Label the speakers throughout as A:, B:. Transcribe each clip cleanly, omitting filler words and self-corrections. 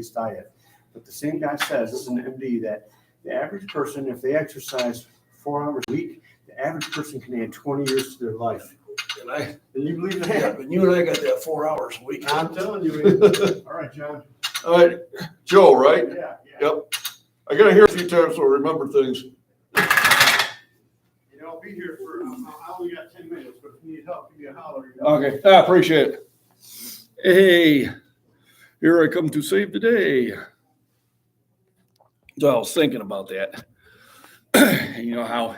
A: plant-based diet. But the same guy says, this is an MD, that the average person, if they exercise 4 hours a week, the average person can add 20 years to their life. And you believe that?
B: Yeah, but you and I got that 4 hours a week.
A: I'm telling you, man. All right, John.
B: All right, Joe, right?
A: Yeah.
B: Yep. I gotta hear a few times so I remember things.
A: I'll be here for, I only got 10 minutes, but if you need help, give me a holler.
B: Okay, I appreciate it. Hey, here I come to save the day. So I was thinking about that. You know how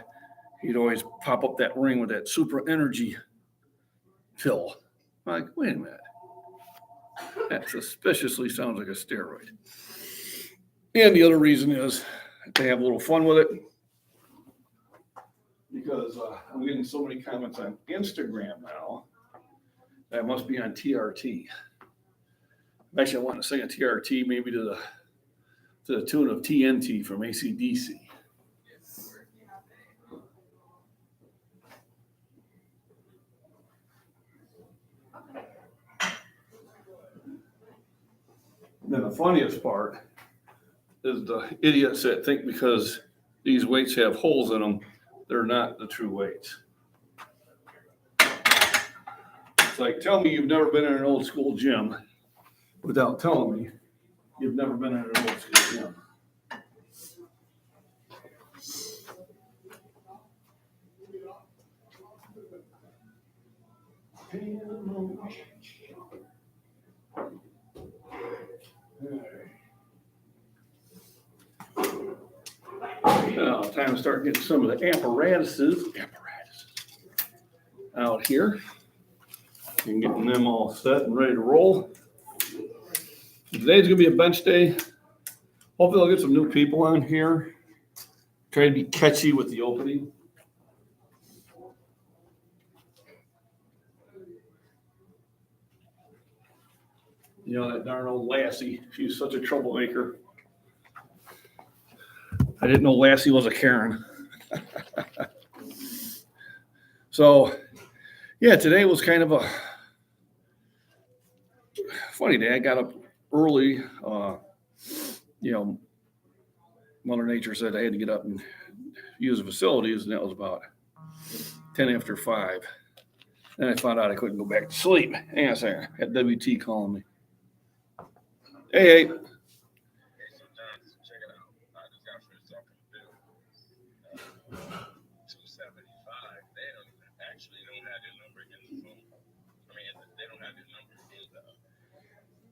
B: he'd always pop up that ring with that super energy pill. I'm like, wait a minute. That suspiciously sounds like a steroid. And the other reason is they have a little fun with it. Because I'm getting so many comments on Instagram now that I must be on TRT. Actually, I want to sing a TRT maybe to the tune of TNT from AC/DC. Then the funniest part is the idiots that think because these weights have holes in them, they're not the true weights. It's like, tell me you've never been in an old school gym without telling me you've never been in an old school gym. Now, time to start getting some of the apparatuses out here and getting them all set and ready to roll. Today's gonna be a bench day. Hopefully I'll get some new people on here. Try to be catchy with the opening. You know, that darn old Lassie, she's such a troublemaker. I didn't know Lassie was a Karen. So, yeah, today was kind of a funny day. I got up early. Mother Nature said I had to get up and use the facilities, and that was about 10 after 5. Then I found out I couldn't go back to sleep. Hang on a second. I had WT calling me. Hey.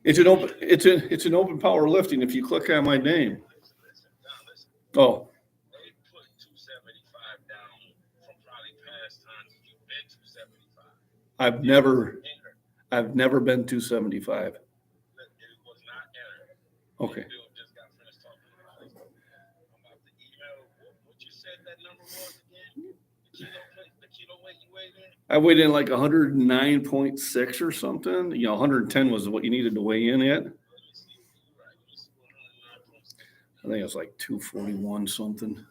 B: It's an open power lifting if you click on my name. Oh. They put 275 down from probably past times you've been 275. I've never been 275. It was not entered. Okay. Bill just got finished talking about it. I'm about to email what you said that number was again. The kilo weight you weighed in? I weighed in like 109.6 or something. 110 was what you needed to weigh in at. I think it was like 241 something.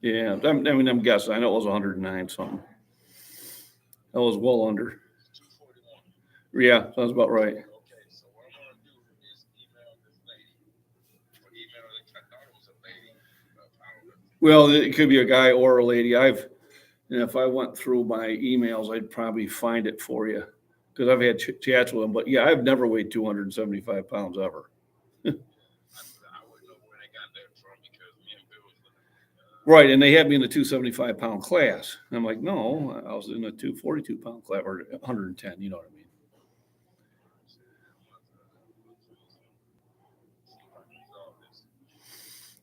B: Yeah, I'm guessing. I know it was 109 something. That was well under. 241. Yeah, sounds about right. Okay, so what I'm going to do is email this lady. I thought it was a lady. Well, it could be a guy or a lady. And if I went through my emails, I'd probably find it for you because I've had chats with them. But yeah, I've never weighed 275 pounds ever. Right, and they had me in the 275-pound class. And I'm like, no, I was in a 242-pound class or 110. You know what I mean?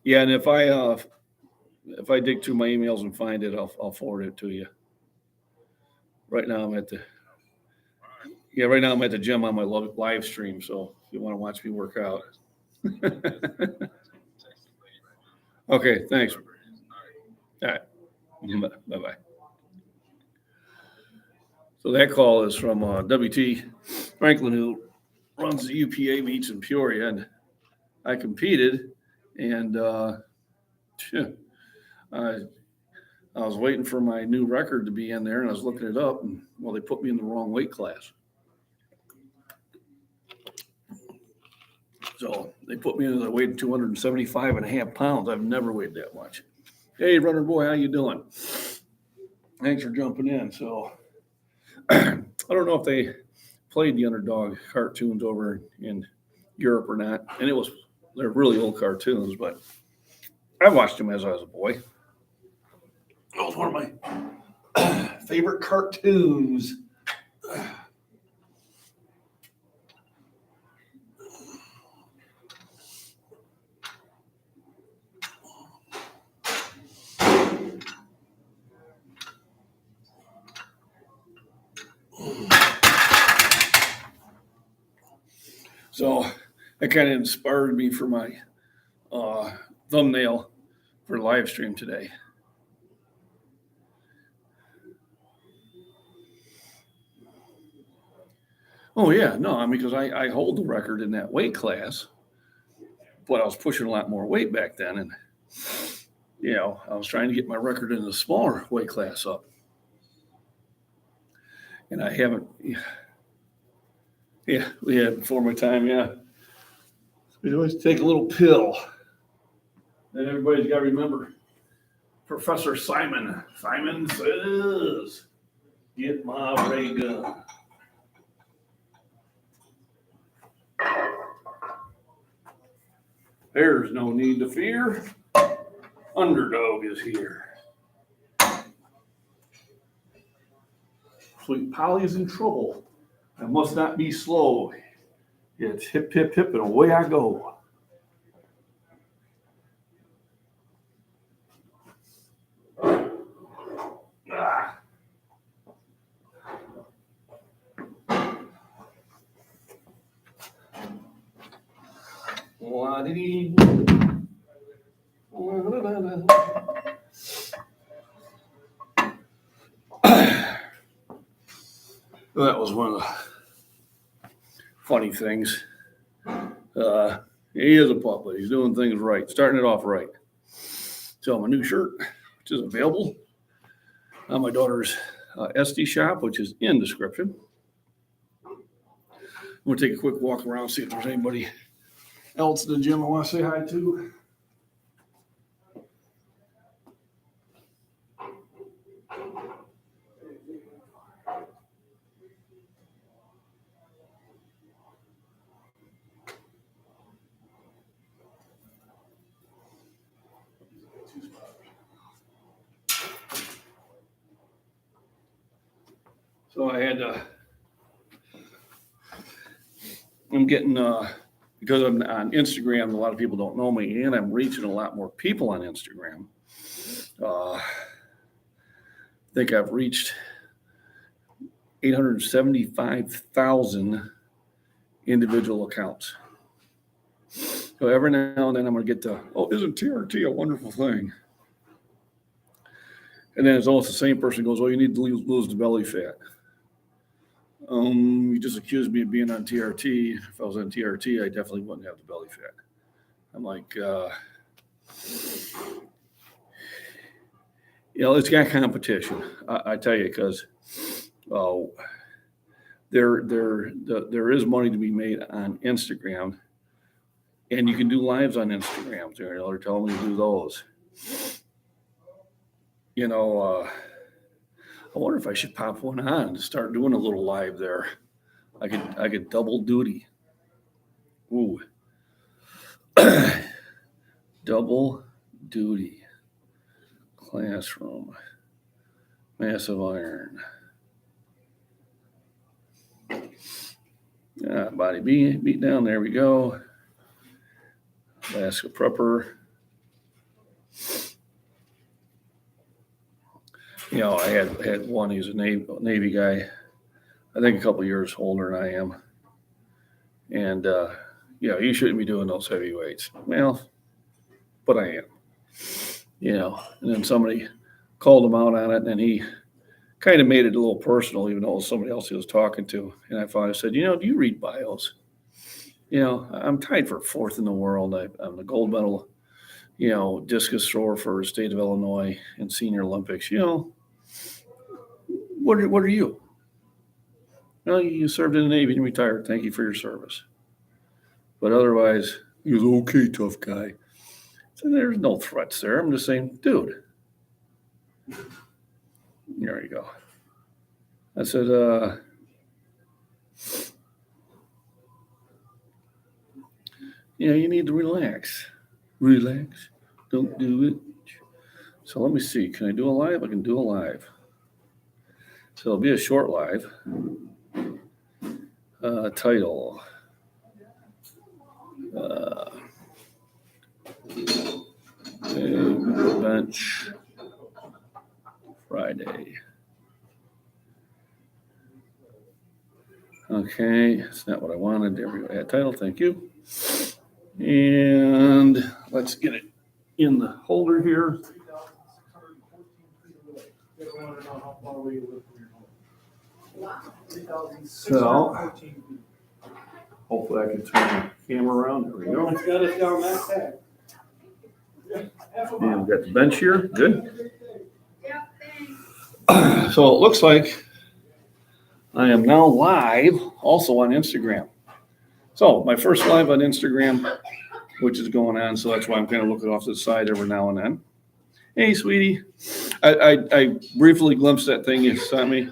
B: Yeah, and if I dig through my emails and find it, I'll forward it to you. Right now I'm at the gym on my live stream. So if you want to watch me work out. Okay, thanks. All right. Bye-bye. So that call is from WT Franklin, who runs the UPA meets in Peoria. And I competed, and I was waiting for my new record to be in there, and I was looking it up, and, well, they put me in the wrong weight class. So they put me in, I weighed 275 and a half pounds. I've never weighed that much. Hey, runner boy, how you doing? Thanks for jumping in. So I don't know if they played the UnderDog cartoons over in Europe or not. And they're really old cartoons, but I watched them as I was a boy. It was one of my favorite cartoons. So that kind of inspired me for my thumbnail for live stream today. Oh yeah, no, I mean, because I hold the record in that weight class, but I was pushing a lot more weight back then, and I was trying to get my record in the smaller weight class up, and I haven't. Yeah, before my time. Yeah, we always take a little pill, and everybody's got to remember. Professor Simon says, "Get my ray gun." There's no need to fear. UnderDog is here. Sweet Polly's in trouble. I must not be slow. It's hip, hip, hip, and away I go. Ah. La-dee-dee. That was one of the funny things. He is a pup, but he's doing things right, starting it off right. So my new shirt, which is available on my daughter's SD shop, which is in description. I'm going to take a quick walk around, see if there's anybody else in the gym I want to say hi to. So I'm getting, because I'm on Instagram, a lot of people don't know me, and I'm reaching a lot more people on Instagram. I think I've reached 875,000 individual accounts. So every now and then I'm going to get to, isn't TRT a wonderful thing? And then it's almost the same person goes, you need to lose the belly fat. You just accused me of being on TRT. If I was on TRT, I definitely wouldn't have the belly fat. I'm like, it's got competition. I tell you, because there is money to be made on Instagram, and you can do lives on Instagram. They're telling me to do those. I wonder if I should pop one on to start doing a little live there. I could double duty. Ooh. Double duty. Classroom. Massive iron. Body beat down. There we go. Basket prepper. I had one. He's a Navy guy. I think a couple years older than I am. And, he shouldn't be doing those heavy weights. Well, but I am. And then somebody called him out on it, and he kind of made it a little personal, even though it was somebody else he was talking to. And I finally said, do you read bios? I'm tied for fourth in the world. I'm the gold medal, discus thrower for the state of Illinois in senior Olympics. What are you? Well, you served in the Navy and retired. Thank you for your service. But otherwise, he was okay, tough guy. So there's no threats there. I'm just saying, dude. There you go. I said, you need to relax. Relax. Don't do it. So let me see. Can I do a live? I can do a live. So it'll be a short live. Title. Bench Friday. Okay, that's not what I wanted. There we go. Add title. Thank you. And let's get it in the holder here. So hopefully I can turn the camera around. There we go.
A: It's got us down that tag.
B: And we've got the bench here. Good. So it looks like I am now live also on Instagram. So my first live on Instagram, which is going on. So that's why I'm kind of looking off to the side every now and then. Hey, sweetie. I briefly glimpsed that thing you sent me.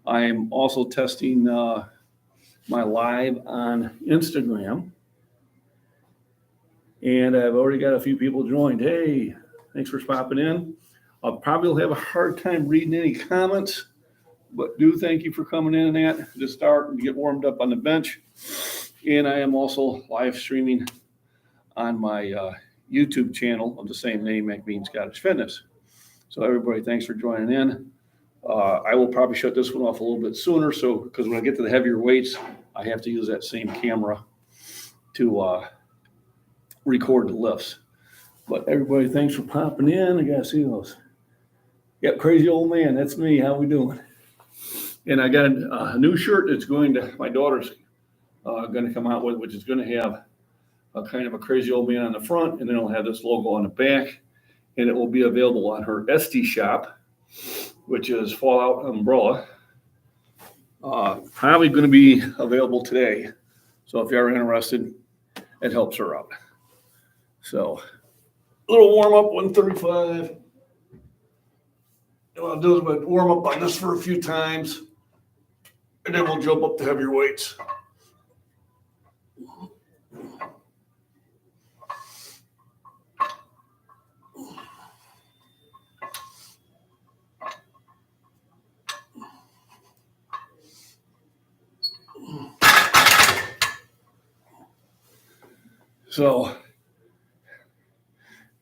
B: I am also testing my live on Instagram. And I've already got a few people joined. Hey, thanks for popping in. I'll probably have a hard time reading any comments, but do thank you for coming in and that to start and get warmed up on the bench. And I am also live streaming on my YouTube channel of the same name, MacBean Scottish Fitness. So everybody, thanks for joining in. I will probably shut this one off a little bit sooner, so because when I get to the heavier weights, I have to use that same camera to record the lifts. But everybody, thanks for popping in. I gotta see those. Yep, crazy old man. That's me. How we doing? And I got a new shirt that's going to my daughter's going to come out with, which is going to have a kind of a crazy old man on the front, and then it'll have this logo on the back, and it will be available on her Etsy shop, which is Fallout Umbrella. Probably going to be available today. So if you're interested, it helps her out. So a little warm up, 135. And what I'll do is we'll warm up on this for a few times, and then we'll jump up to heavier weights. So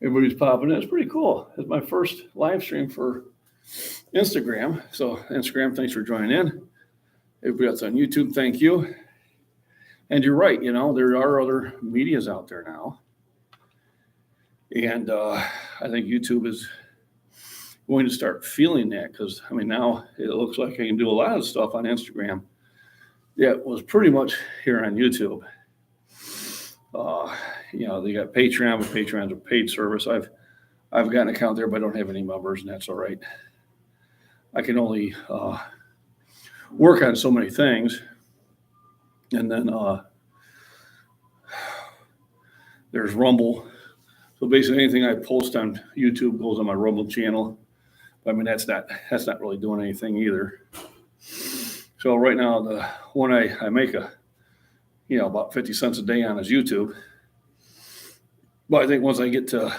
B: everybody's popping in. It's pretty cool. It's my first live stream for Instagram. So Instagram, thanks for joining in. Everybody else on YouTube, thank you. And you're right, there are other medias out there now. And I think YouTube is going to start feeling that because, now it looks like I can do a lot of stuff on Instagram that was pretty much here on YouTube. They got Patreon, but Patreon's a paid service. I've got an account there, but I don't have any members, and that's all right. I can only work on so many things. And then there's Rumble. So basically anything I post on YouTube goes on my Rumble channel. That's not really doing anything either. So right now, the one I make about 50 cents a day on is YouTube. But I think once I get to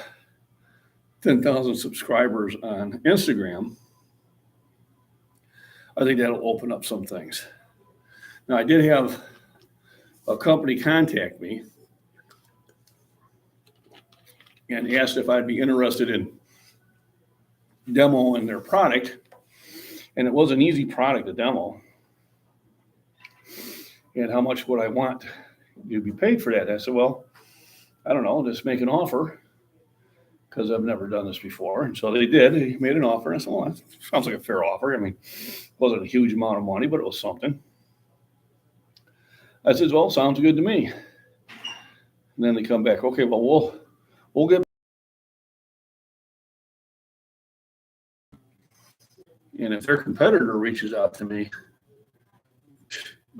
B: 10,000 subscribers on Instagram, I think that'll open up some things. Now, I did have a company contact me and asked if I'd be interested in demoing their product. And it was an easy product to demo. And how much would I want to be paid for that? And I said, well, I don't know, just make an offer because I've never done this before. And so they did. They made an offer. And I said, well, that sounds like a fair offer. It wasn't a huge amount of money, but it was something. I said, well, sounds good to me. And then they come back, okay, well, we'll get. And if their competitor reaches out to me,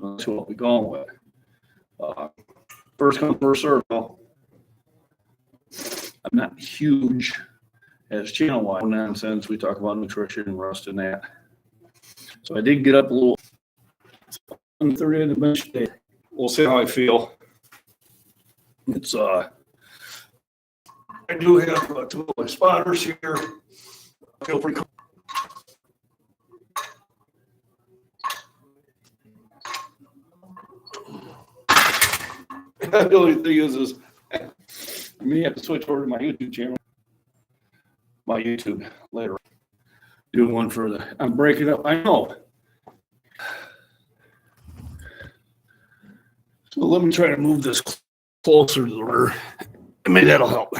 B: that's what we'll be going with. First come, first serve. I'm not huge as channel-wide nonsense. We talk about nutrition and rust and that. So I did get up a little 1:30 in the bench today. We'll see how I feel. It's I do have two of my spotters here. I feel pretty cool. The only thing is I may have to switch over to my YouTube channel. My YouTube later. Do one for the. I'm breaking up. I know. So let me try to move this closer to the rear. Maybe that'll help.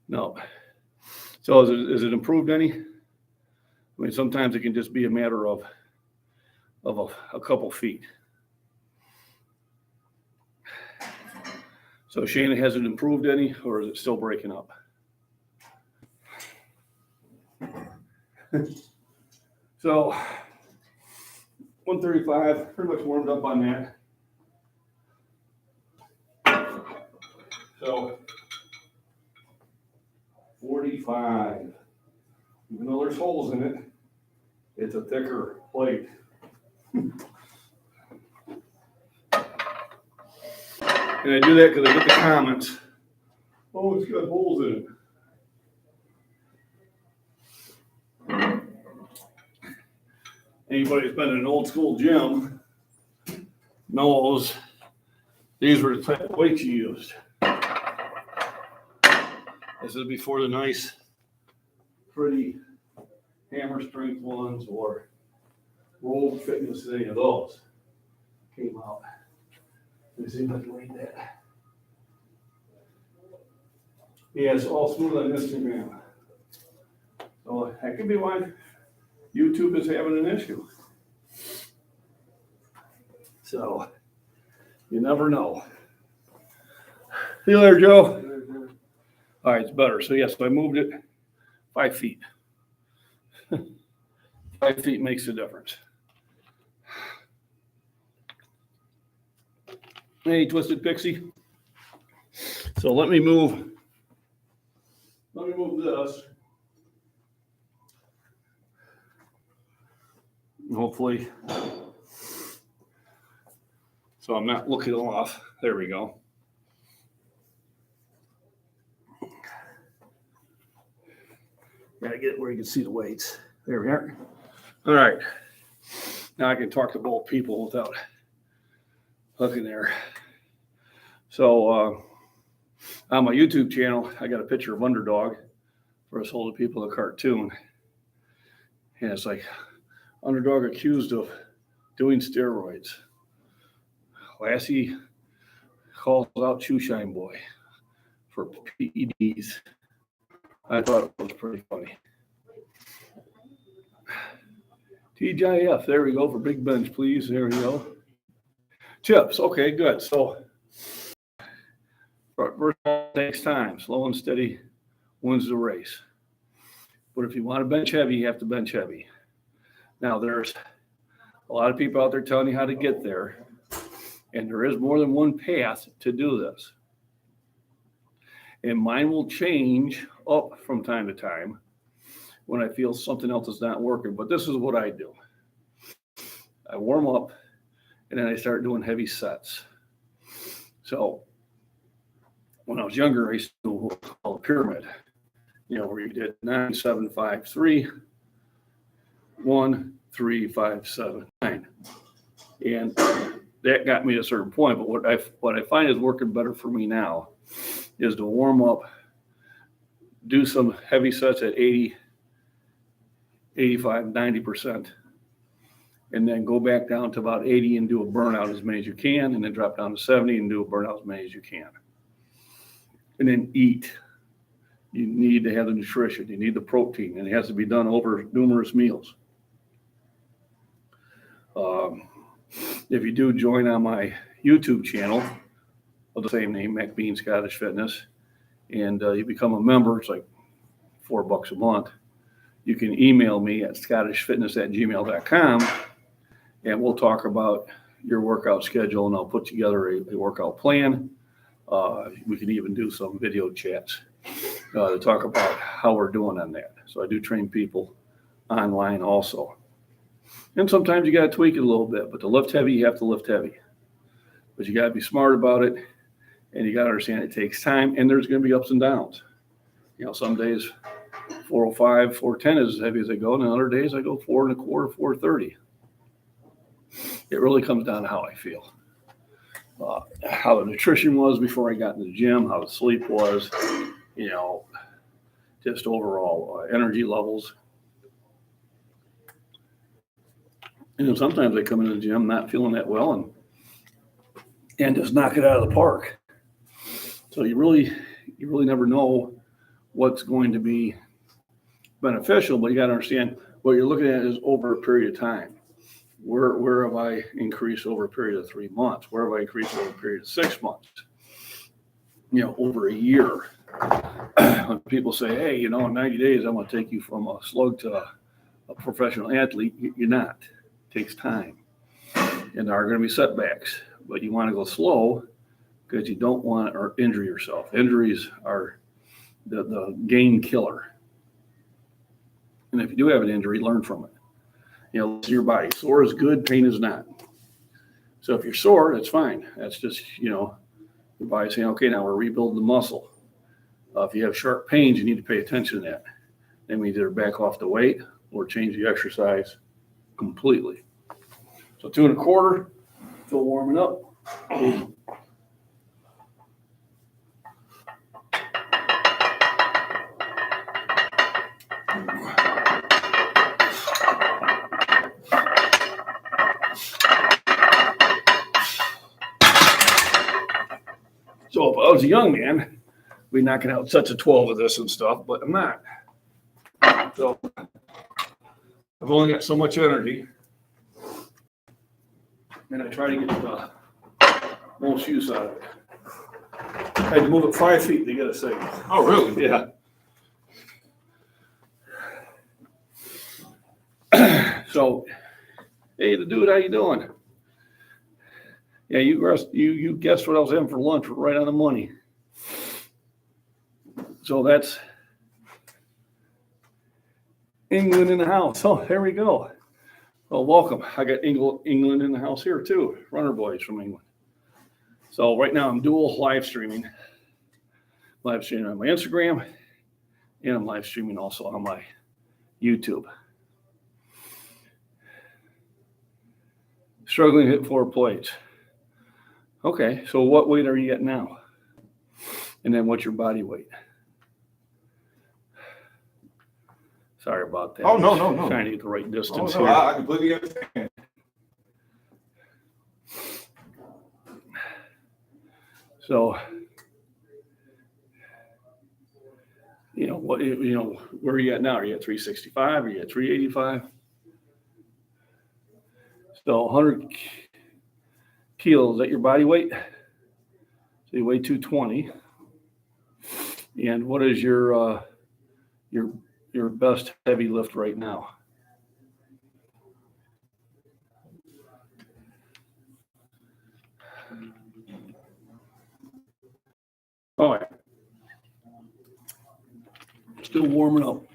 B: No. So is it improved any? I mean, sometimes it can just be a matter of a couple feet. So Shana, has it improved any, or is it still breaking up? So 135, pretty much warmed up on that. So 45. Even though there's holes in it, it's a thicker plate. And I do that because I get the comments. Oh, it's got holes in it. Anybody who's been in an old school gym knows these were the type of weights you used. This is before the nice, pretty hammer strength ones or Rolled Fitness, any of those came out. Let me see if I can read that. Yeah, it's all smooth on Instagram. So that could be why YouTube is having an issue. So you never know. See you later, Joe. All right, it's better. So yes, I moved it 5 feet. 5 feet makes a difference. Hey, Twisted Pixie. So let me move this. Hopefully. So I'm not looking off. There we go. Gotta get it where you can see the weights. There we are. All right. Now I can talk to both people without looking there. So on my YouTube channel, I got a picture of UnderDog for us older people, a cartoon. And it's like UnderDog accused of doing steroids. Lassie calls out ShoeShine boy for PEDs. I thought it was pretty funny. TGIF, there we go for big bench, please. There we go. Chips, okay, good. So, first takes time. Slow and steady wins the race. But if you want to bench heavy, you have to bench heavy. Now, there's a lot of people out there telling you how to get there. And there is more than one path to do this. And mine will change up from time to time when I feel something else is not working. But this is what I do. I warm up, and then I start doing heavy sets. So when I was younger, I used to do what was called a pyramid, where you did 9, 7, 5, 3, 1, 3, 5, 7, 9. And that got me to a certain point. But what I find is working better for me now is to warm up, do some heavy sets at 80, 85, 90%, and then go back down to about 80 and do a burnout as many as you can, and then drop down to 70 and do a burnout as many as you can. And then eat. You need to have the nutrition. You need the protein, and it has to be done over numerous meals. If you do join on my YouTube channel of the same name, MacBean Scottish Fitness, and you become a member, it's like $4 a month. you can email me at scottishfitness@gmail.com, and we'll talk about your workout schedule, and I'll put together a workout plan. We can even do some video chats to talk about how we're doing on that. So I do train people online also. And sometimes you got to tweak it a little bit, but to lift heavy, you have to lift heavy. But you got to be smart about it, and you got to understand it takes time, and there's going to be ups and downs. Some days 405, 410 is as heavy as I go, and other days I go 4.25, 430. It really comes down to how I feel. How the nutrition was before I got in the gym, how the sleep was, just overall energy levels. And sometimes I come into the gym not feeling that well and just knock it out of the park. So you really never know what's going to be beneficial, but you got to understand what you're looking at is over a period of time. Where have I increased over a period of 3 months? Where have I increased over a period of 6 months? Over a year. When people say, hey, in 90 days, I'm going to take you from a slug to a professional athlete, you're not. It takes time. And there are going to be setbacks, but you want to go slow because you don't want to injure yourself. Injuries are the game killer. And if you do have an injury, learn from it. Listen to your body. Sore is good, pain is not. So if you're sore, that's fine. That's just, your body saying, okay, now we're rebuilding the muscle. If you have sharp pains, you need to pay attention to that. Then we either back off the weight or change the exercise completely. So 2.25, still warming up. So if I was a young man, we'd be knocking out sets of 12 of this and stuff, but I'm not. So I've only got so much energy, and I try to get the most use out of it. I had to move it 5 feet to get a signal.
C: Oh, really?
B: Yeah. So, hey, the dude, how you doing? Yeah, you guessed what I was having for lunch, right on the money. So that's England in the house. Oh, there we go. Well, welcome. I got England in the house here too. Runner boys from England. So right now I'm dual live streaming on my Instagram, and I'm live streaming also on my YouTube. Struggling to hit 4 plates. Okay, so what weight are you at now? And then what's your body weight? Sorry about that.
C: Oh, no.
B: Trying to get the right distance
C: Oh, no,
B: here.
C: I completely understand.
B: So, where are you at now? Are you at 365? Are you at 385? So 100 kilos, is that your body weight? So you weigh 220. And what is your best heavy lift right now? All right. Still warming up.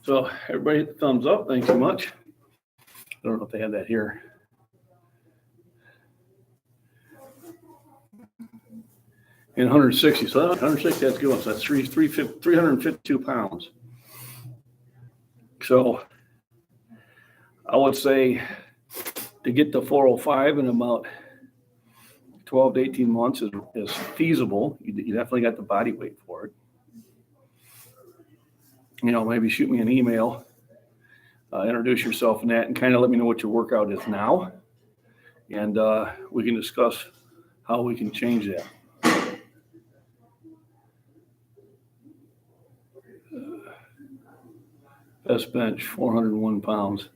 B: So everybody hit the thumbs up. Thanks so much. I don't know if they have that here. And 160. So 160, that's good. So that's 352 pounds. So I would say to get to 405 in about 12 to 18 months is feasible. You definitely got the body weight for it. Maybe shoot me an email, introduce yourself in that, and kind of let me know what your workout is now. And we can discuss how we can change that. Best bench, 401 pounds.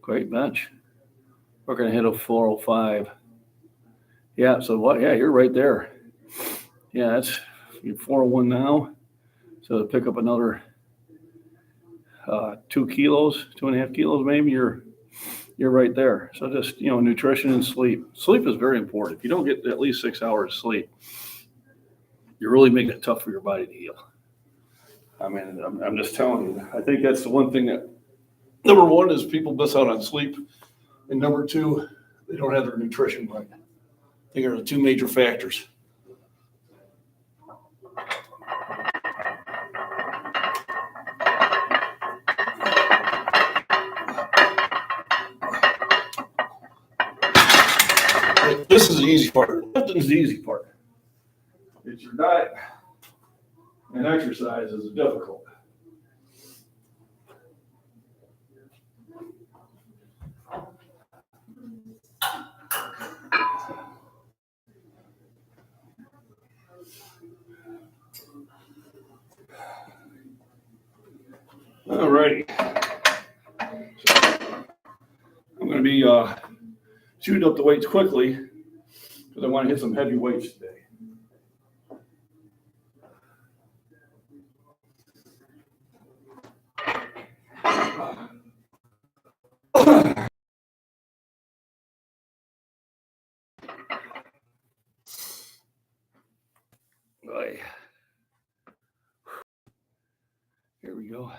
B: Great bench. We're going to hit a 405. Yeah, so what? Yeah, you're right there. Yeah, that's you're 401 now, so to pick up another 2 kilos, 2.5 kilos, maybe you're right there. So just, nutrition and sleep. Sleep is very important. If you don't get at least 6 hours of sleep, you're really making it tough for your body to heal. I mean, I'm just telling you, I think that's the one thing that, number one is people miss out on sleep. And number two, they don't have their nutrition right. I think are the 2 major factors. This is the easy part. Lifting is the easy part. It's your diet and exercise is difficult. All righty. I'm going to be shooting up the weights quickly because I want to hit some heavy weights today. Here we go.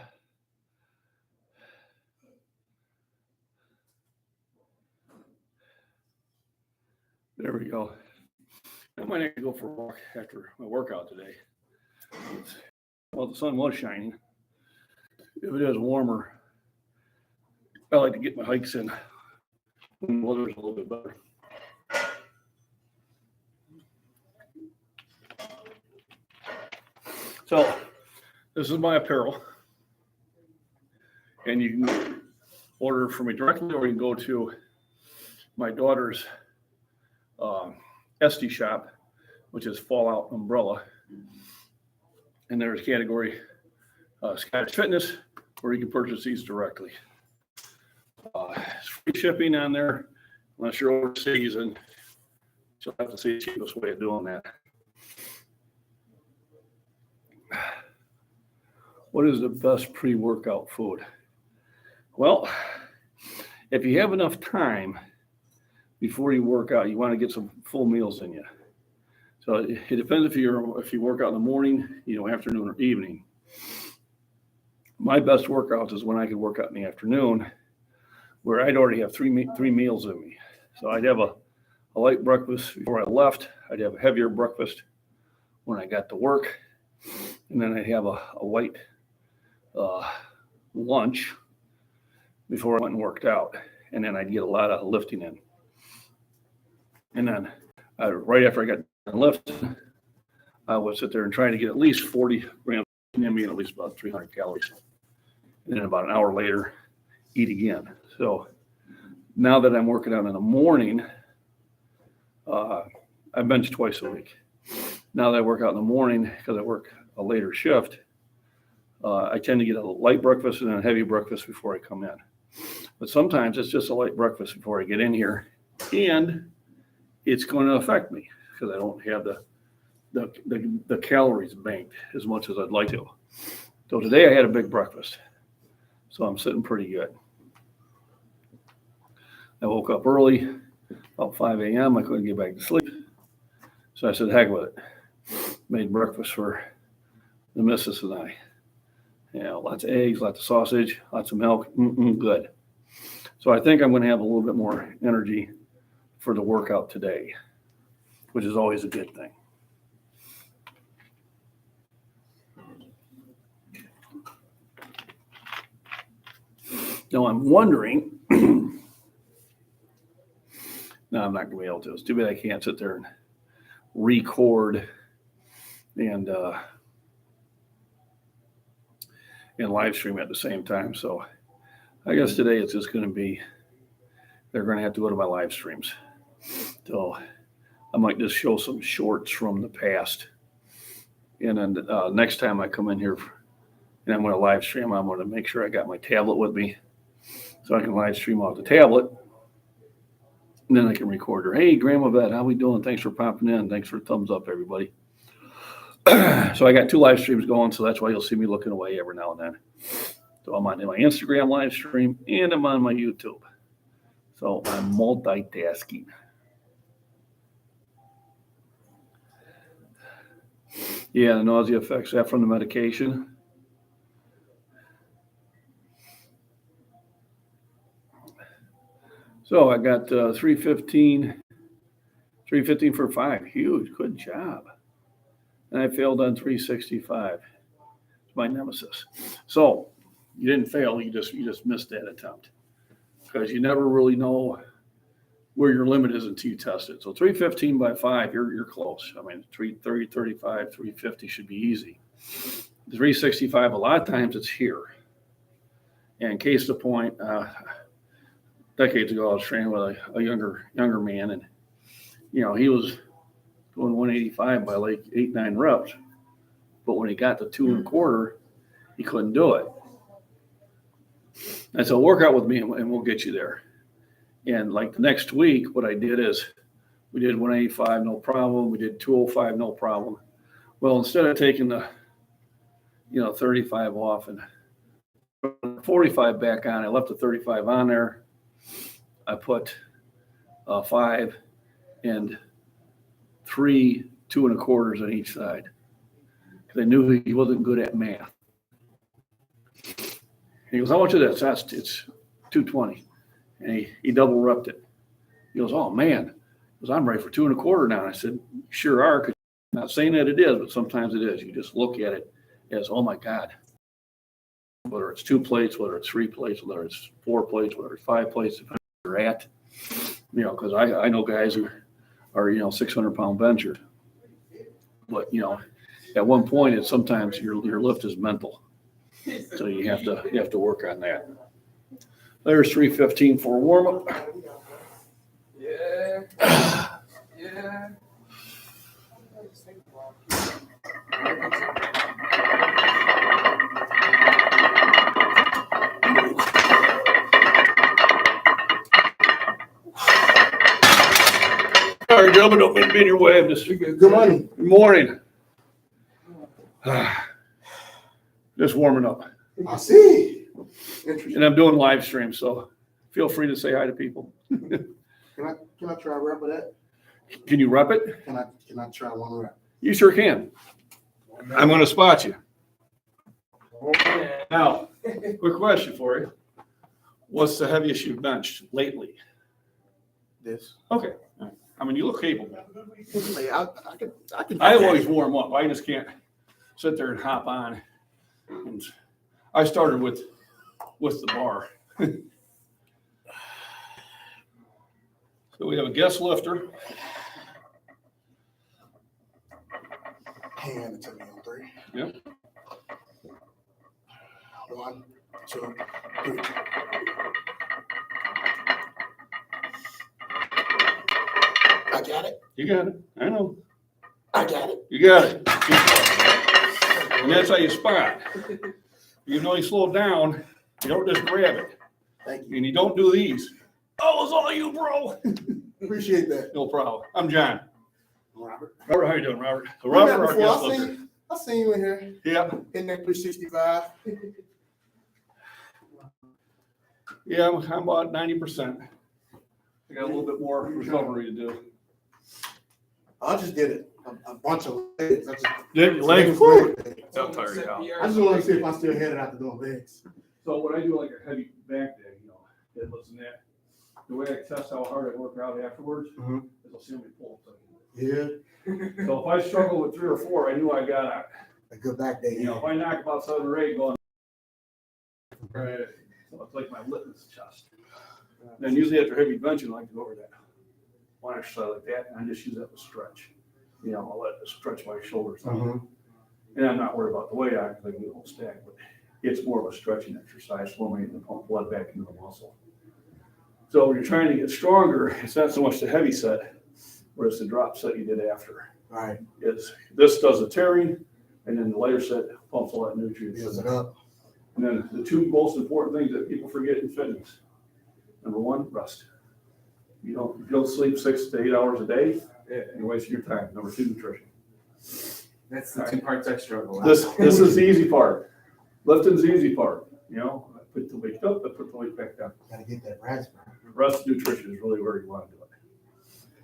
B: There we go. I might have to go for a walk after my workout today. Well, the sun was shining. If it is warmer, I like to get my hikes in when the weather's a little bit better. So this is my apparel, and you can order from me directly, or you can go to my daughter's SD shop, which is Fallout Umbrella, and there's a category Scottish Fitness where you can purchase these directly. It's free shipping on there unless you're overseas, and you'll have to see the cheapest way of doing that. What is the best pre-workout food? Well, if you have enough time before you work out, you want to get some full meals in you. So it depends if you work out in the morning, afternoon or evening. My best workouts is when I could work out in the afternoon, where I'd already have three meals in me. So I'd have a light breakfast before I left. I'd have a heavier breakfast when I got to work, and then I'd have a light lunch before I went and worked out, and then I'd get a lot of lifting in. And then right after I got done lifting, I would sit there and try to get at least 40 grams in me and at least about 300 calories. And then about an hour later, eat again. So now that I'm working out in the morning, I bench twice a week. Now that I work out in the morning, because I work a later shift, I tend to get a light breakfast and then a heavy breakfast before I come in. But sometimes it's just a light breakfast before I get in here, and it's going to affect me because I don't have the calories banked as much as I'd like to. So today I had a big breakfast, so I'm sitting pretty good. I woke up early, about 5 a.m. I couldn't get back to sleep, so I said, heck with it. Made breakfast for the missus and I. Lots of eggs, lots of sausage, lots of milk, good. So I think I'm going to have a little bit more energy for the workout today, which is always a good thing. Now I'm wondering, no, I'm not going to be able to. It's too bad I can't sit there and record and live stream at the same time. So I guess today it's just going to be, they're going to have to go to my live streams. So I might just show some shorts from the past. And then next time I come in here and I'm going to live stream, I'm going to make sure I got my tablet with me so I can live stream off the tablet. And then I can record her. Hey, Grandma Vet, how we doing? Thanks for popping in. Thanks for a thumbs up, everybody. So I got 2 live streams going, so that's why you'll see me looking away every now and then. So I'm on my Instagram live stream and I'm on my YouTube. So I'm multitasking. Yeah, the nausea effects, that from the medication. So I got 315 for 5. Huge, good job. And I failed on 365. It's my nemesis. So you didn't fail, you just missed that attempt. Because you never really know where your limit is until you test it. So 315 by 5, you're close. I mean, 330, 35, 350 should be easy. 365, a lot of times it's here. And case in point, decades ago, I was training with a younger man, and he was doing 185 by like 8-9 reps. But when he got to 2 1/4, he couldn't do it. I said, work out with me and we'll get you there. And like the next week, what I did is we did 185, no problem. We did 205, no problem. Well, instead of taking the 35 off and 45 back on, I left the 35 on there. I put 5 and 3 2 1/4s on each side because I knew he wasn't good at math. And he goes, how much is that? It's 220. And he double repped it. He goes, oh man. He goes, I'm ready for 2 1/4 now. And I said, you sure are. Cause I'm not saying that it is, but sometimes it is. You just look at it as, oh my God. Whether it's 2 plates, whether it's 3 plates, whether it's 4 plates, whether it's 5 plates, depending on where you're at. Because I know guys who are 600-pound benchers. But at one point, it's sometimes your lift is mental. So you have to work on that. There's 315 for a warm-up.
C: Yeah.
B: All right, gentlemen, don't mean to be in your way. I'm just
A: Good morning.
B: Good morning. Just warming up.
A: I see. Interesting.
B: And I'm doing live stream, so feel free to say hi to people.
A: Can I try a rep of that?
B: Can you rep it?
A: Can I try one rep?
B: You sure can. I'm going to spot you. Now, quick question for you. What's the heaviest you've benched lately?
A: This.
B: Okay. I mean, you look capable.
A: I can.
B: I always warm up. I just can't sit there and hop on. And I started with the bar. So we have a guest lifter.
A: Hand it to me on 3.
B: Yep.
A: 1, 2, 3. I got it.
B: You got it. I know.
A: I got it.
B: You got it. And that's how you spot. You slow down, you don't just grab it.
A: Thank you.
B: And you don't do these. Oh, it's all you, bro.
A: Appreciate that.
B: No problem. I'm John.
A: Robert.
B: Robert, how you doing, Robert? So Robert, our guest lifter.
A: I seen you in here.
B: Yeah.
A: In there 365.
B: Yeah, I'm about 90%. I got a little bit more recovery to do.
A: I just did it. A bunch of legs.
B: Legs.
C: They'll tire you out.
A: I just want to see if I still had it after doing legs.
B: So when I do like a heavy back day, deadlifts and that, the way I test how hard I work out afterwards is I'll see how many pull-ups I can do.
A: Yeah.
B: So if I struggle with 3 or 4, I knew I got
A: A good back day.
B: if I knock about 7 or 8 going, right. So it's like my litmus test. Then usually after heavy benching, I like to go over that one exercise like that, and I just use that to stretch. I'll let it stretch my shoulders. And I'm not worried about the weight because I can do the whole stack, but it's more of a stretching exercise for me to pump blood back into the muscle. So when you're trying to get stronger, it's not so much the heavy set, but it's the drop set you did after.
A: Right.
B: This does the tearing, and then the lighter set pumps all that nutrients.
A: Builds it up.
B: And then the 2 most important things that people forget in fitness. Number 1, rest. If you don't sleep 6 to 8 hours a day, you're wasting your time. Number 2, nutrition.
C: That's the two parts I struggle with.
B: This is the easy part. Lifting's the easy part. You know, I put the weight up, I put the weight back down.
D: Gotta get that raspberry.
B: The rest of nutrition is really where you want to do it.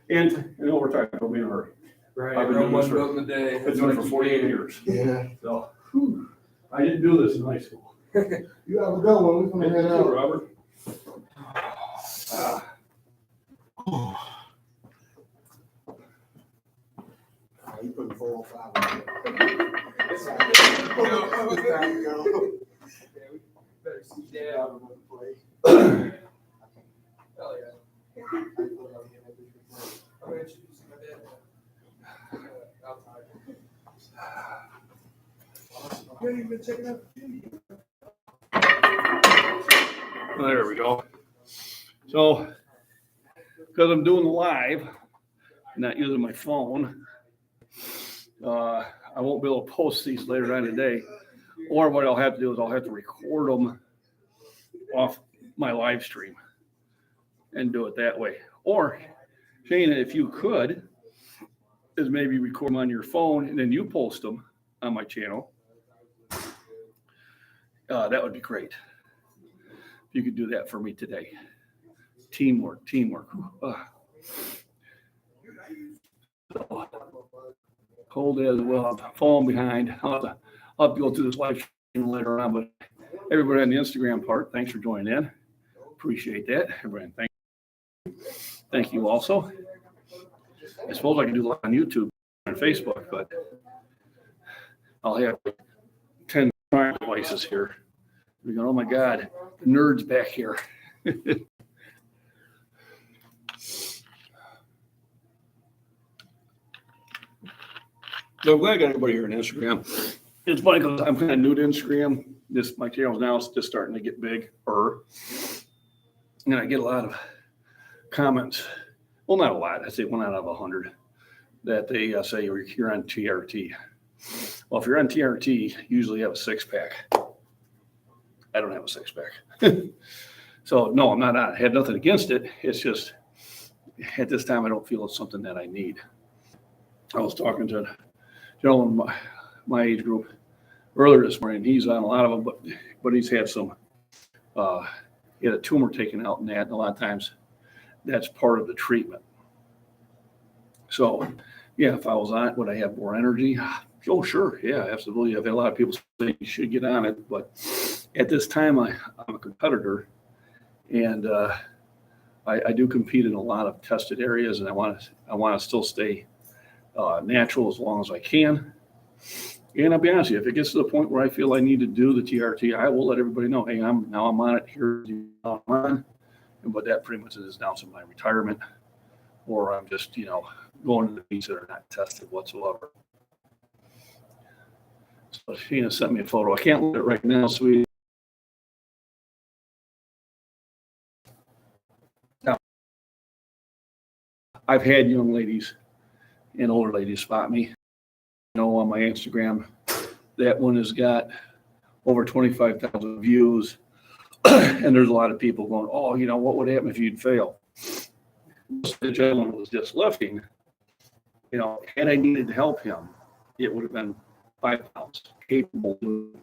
B: And over time, don't be in a hurry.
C: Right,
B: I've been
C: run
B: doing this
C: one boat in the day.
B: I've been doing it for 48 years.
D: Yeah.
B: So, I didn't do this in high school.
D: You have a good one. We're gonna head
B: Thank you,
D: out.
B: Robert.
D: You put 405 on
C: It's
D: there.
C: time to go. Better see Dad. Hell yeah. I'm gonna introduce you to my dad. Outside. You ain't even checking out the video.
B: There we go. So, because I'm doing the live, not using my phone, I won't be able to post these later on today. Or what I'll have to do is I'll have to record them off my live stream and do it that way. Or, Shana, if you could, is maybe record them on your phone and then you post them on my channel. That would be great. If you could do that for me today. Teamwork. Cold as well. I'm falling behind. I'll have to go through this live stream later on. But everybody on the Instagram part, thanks for joining in. Appreciate that. Everyone, thank you also. I suppose I can do a lot on YouTube and Facebook, but I'll have 10 devices here. We're going, oh my God, the nerd's back here. So I'm glad I got everybody here on Instagram. It's funny because I'm kind of new to Instagram. My channel's now just starting to get big. And I get a lot of comments. Well, not a lot. I say 1 out of 100 that they say you're on TRT. Well, if you're on TRT, you usually have a 6-pack. I don't have a 6-pack. So no, I'm not on it. I had nothing against it. It's just at this time, I don't feel it's something that I need. I was talking to a gentleman my age group earlier this morning. He's on a lot of them, but he's had some, he had a tumor taken out in that. And a lot of times that's part of the treatment. So yeah, if I was on it, would I have more energy? Oh, sure. Yeah, absolutely. I've had a lot of people say you should get on it, but at this time I'm a competitor and I do compete in a lot of tested areas, and I want to still stay natural as long as I can. And I'll be honest with you, if it gets to the point where I feel I need to do the TRT, I will let everybody know, hey, I'm on it. Here's how I'm on. But that pretty much is down to my retirement, or I'm just, going to the beach that are not tested whatsoever. So Sheena sent me a photo. I can't look at it right now, sweetie. Now, I've had young ladies and older ladies spot me. On my Instagram, that one has got over 25,000 views. And there's a lot of people going, oh, what would happen if you'd fail? The gentleman was just lifting. Had I needed to help him, it would have been 5 pounds capable of doing it.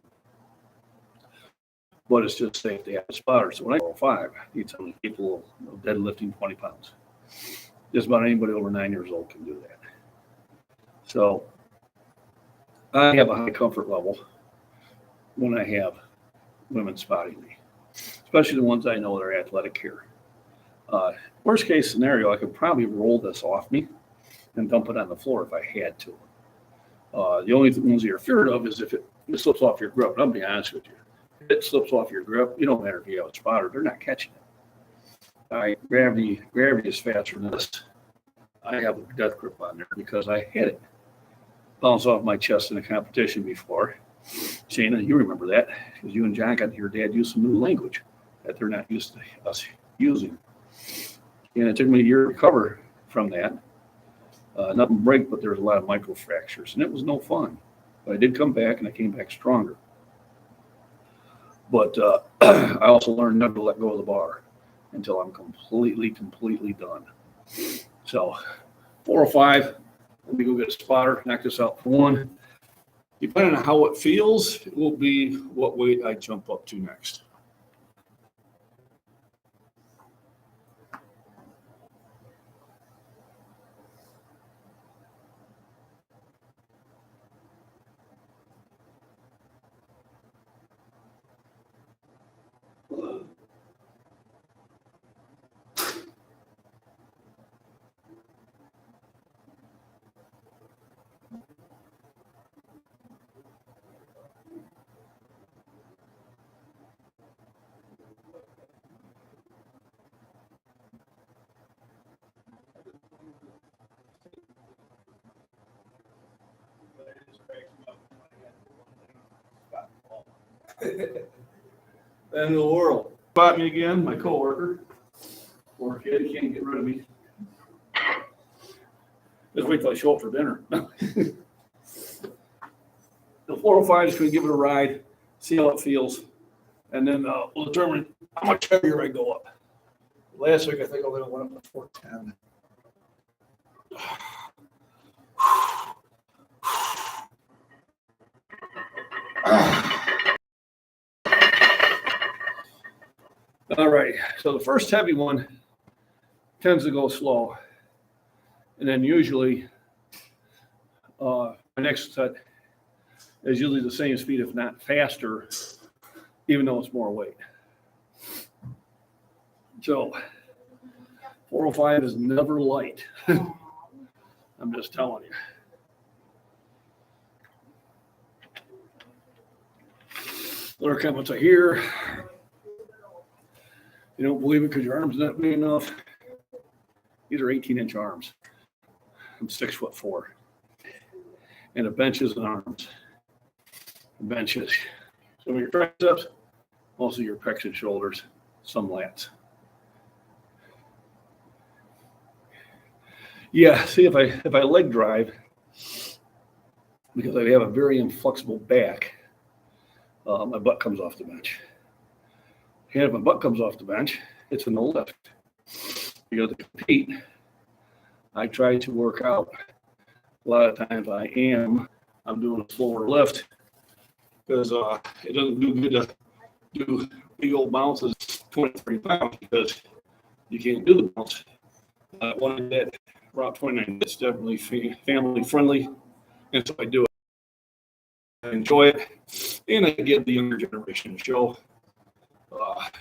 B: But it's just safe to have a spotter. So when I go 5, I need somebody capable of deadlifting 20 pounds. Just about anybody over 9 years old can do that. So I have a high comfort level when I have women spotting me, especially the ones I know that are athletic here. Worst case scenario, I could probably roll this off me and dump it on the floor if I had to. The only ones that you're feared of is if it slips off your grip. And I'll be honest with you. If it slips off your grip, you don't matter if you have a spotter, they're not catching it. Gravity is faster than this. I have a death grip on there because I hit it. Bounced off my chest in a competition before. Shana, you remember that because you and John got to hear Dad use some new language that they're not used to us using. And it took me a year to recover from that. Nothing break, but there was a lot of micro fractures, and it was no fun. But I did come back, and I came back stronger. But I also learned never to let go of the bar until I'm completely done. So 405. Let me go get a spotter, knock this out for 1. Depending on how it feels, it will be what weight I jump up to next. End of the world. Spot me again, my coworker. Poor kid, he can't get rid of me. Just wait till I show up for dinner. The 405 is going to give it a ride, see how it feels, and then we'll determine how much heavier I go up. Last week, I think I went up to 410. All right, so the first heavy one tends to go slow. And then usually, my next set is usually the same speed, if not faster, even though it's more weight. So 405 is never light. I'm just telling you. Other comments I hear. You don't believe it because your arm's not big enough. These are 18-inch arms. I'm 6'4", and a bench is an arms. A bench is some of your triceps, most of your pecs and shoulders, some lats. Yeah, see if I leg drive, because I have a very inflexible back, my butt comes off the bench. And if my butt comes off the bench, it's in the lift. Because to compete, I try to work out. A lot of times I'm doing a slower lift because it doesn't do good to do big old bounces 20, 30 pounds because you can't do the bounce. When I did Route 29, it's definitely family friendly, and so I do it. I enjoy it, and I give the younger generation a show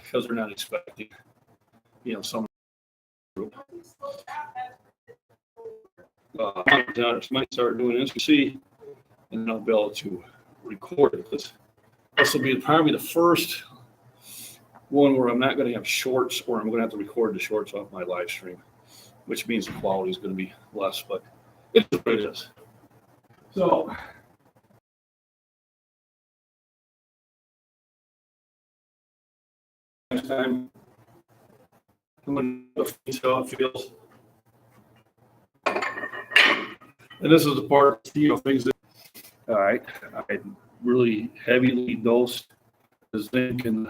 B: because they're not expecting, some group. Might start doing NCC, and I'll be able to record it. This will be probably the first one where I'm not going to have shorts, or I'm going to have to record the shorts off my live stream, which means the quality is going to be less, but it's what it is. So, next time, I'm going to see how it feels. And this is the part, things that, all right, I really heavily dosed the zinc and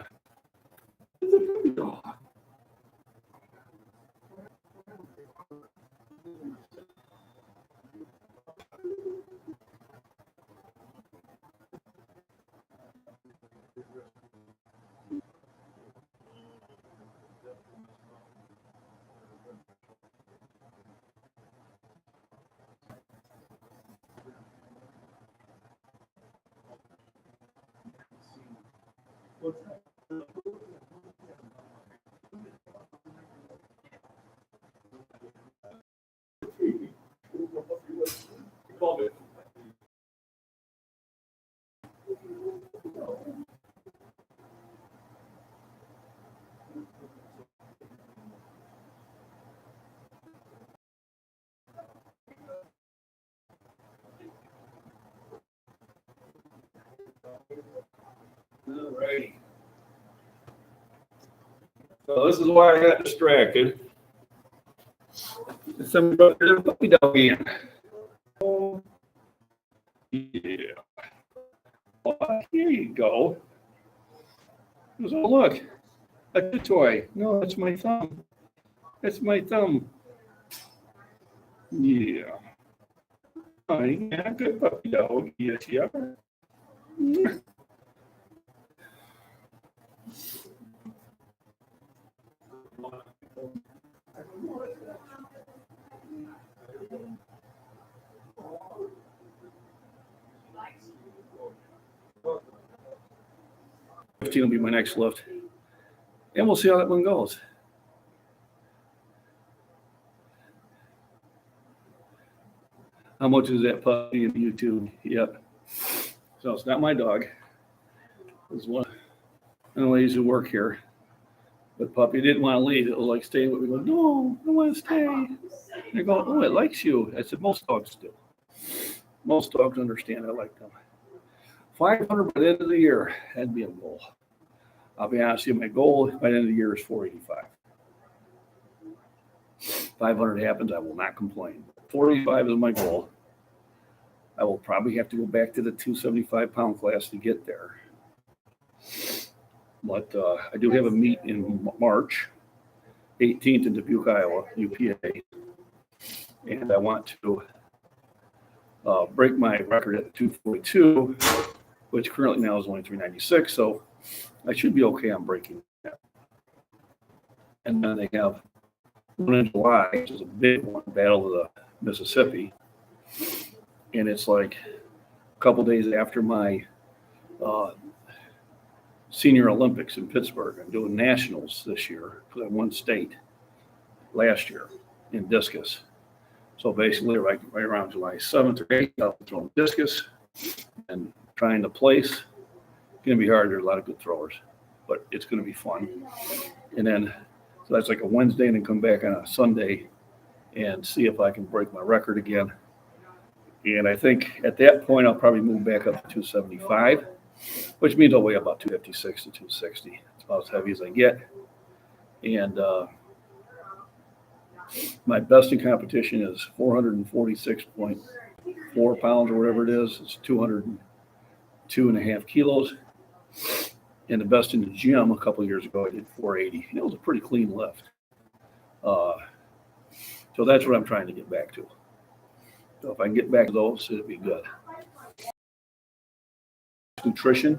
B: Alrighty. So this is why I got distracted. Somebody brought their puppy dog in. Oh, yeah. Oh, here you go. So look, a toy. No, that's my thumb. That's my thumb. Yeah. Honey, yeah, good puppy dog. Yes, yeah. Mm. 15 will be my next lift. And we'll see how that one goes. How much is that puppy in YouTube? Yep. So it's not my dog. It's one of the ladies who work here. But puppy didn't want to leave. It was like staying with me. Go, no, I want to stay. And they go, oh, it likes you. I said, most dogs do. Most dogs understand I like them. 500 by the end of the year. That'd be a goal. I'll be honest with you, my goal by the end of the year is 485. 500 happens, I will not complain. 485 is my goal. I will probably have to go back to the 275-pound class to get there. But I do have a meet in March 18th in Dubuque, Iowa, UPA. And I want to break my record at 242, which currently now is only 396. So I should be okay on breaking that. And then they have one in July, which is a big one, Battle of the Mississippi. And it's like a couple days after my Senior Olympics in Pittsburgh. I'm doing nationals this year because I won state last year in discus. So basically, right around July 7th or 8th, I'll be throwing discus and trying to place. It's going to be hard. There's a lot of good throwers, but it's going to be fun. And then, so that's like a Wednesday, and then come back on a Sunday and see if I can break my record again. And I think at that point, I'll probably move back up to 275, which means I'll weigh about 256 to 260. It's about as heavy as I get. And my best in competition is 446.4 pounds or whatever it is. It's 202.5 kilos. And the best in the gym a couple of years ago, I did 480. And it was a pretty clean lift. So that's what I'm trying to get back to. So if I can get back to those, it'll be good. Nutrition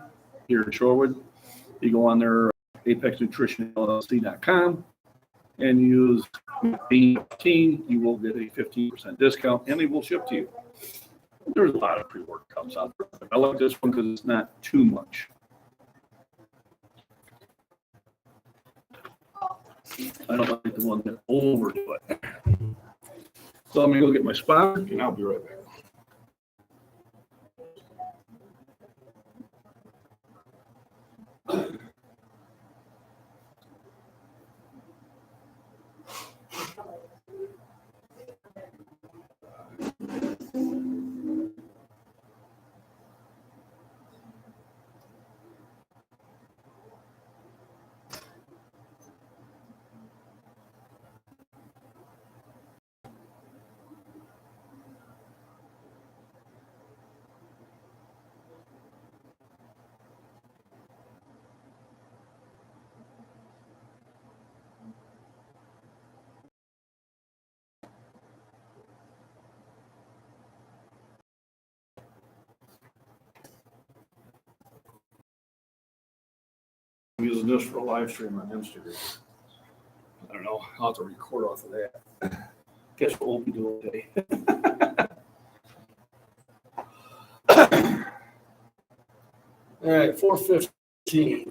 B: here in Shorewood. You go on their apexnutritionllc.com and use MacBean15. You will get a 15% discount, and they will ship to you. There's a lot of pre-workouts out there. I like this one because it's not too much. I don't like the one that overdo it. So I'm going to go get my spotter, and I'll be right back. I'm using this for a live stream on Instagram. I don't know. I'll have to record off of that. Guess what we'll be doing today. All right, 4:15.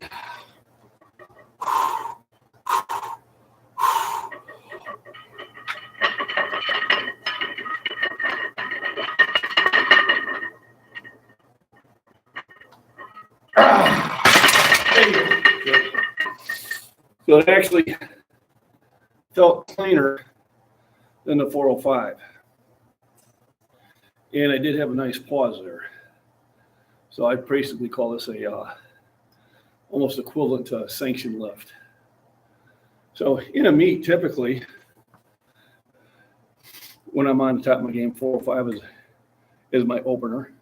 B: So it actually felt cleaner than the 405. And I did have a nice pause there. So I basically call this a almost equivalent to a sanction lift. So in a meet, typically, when I'm on the top of my game, 405 is my opener.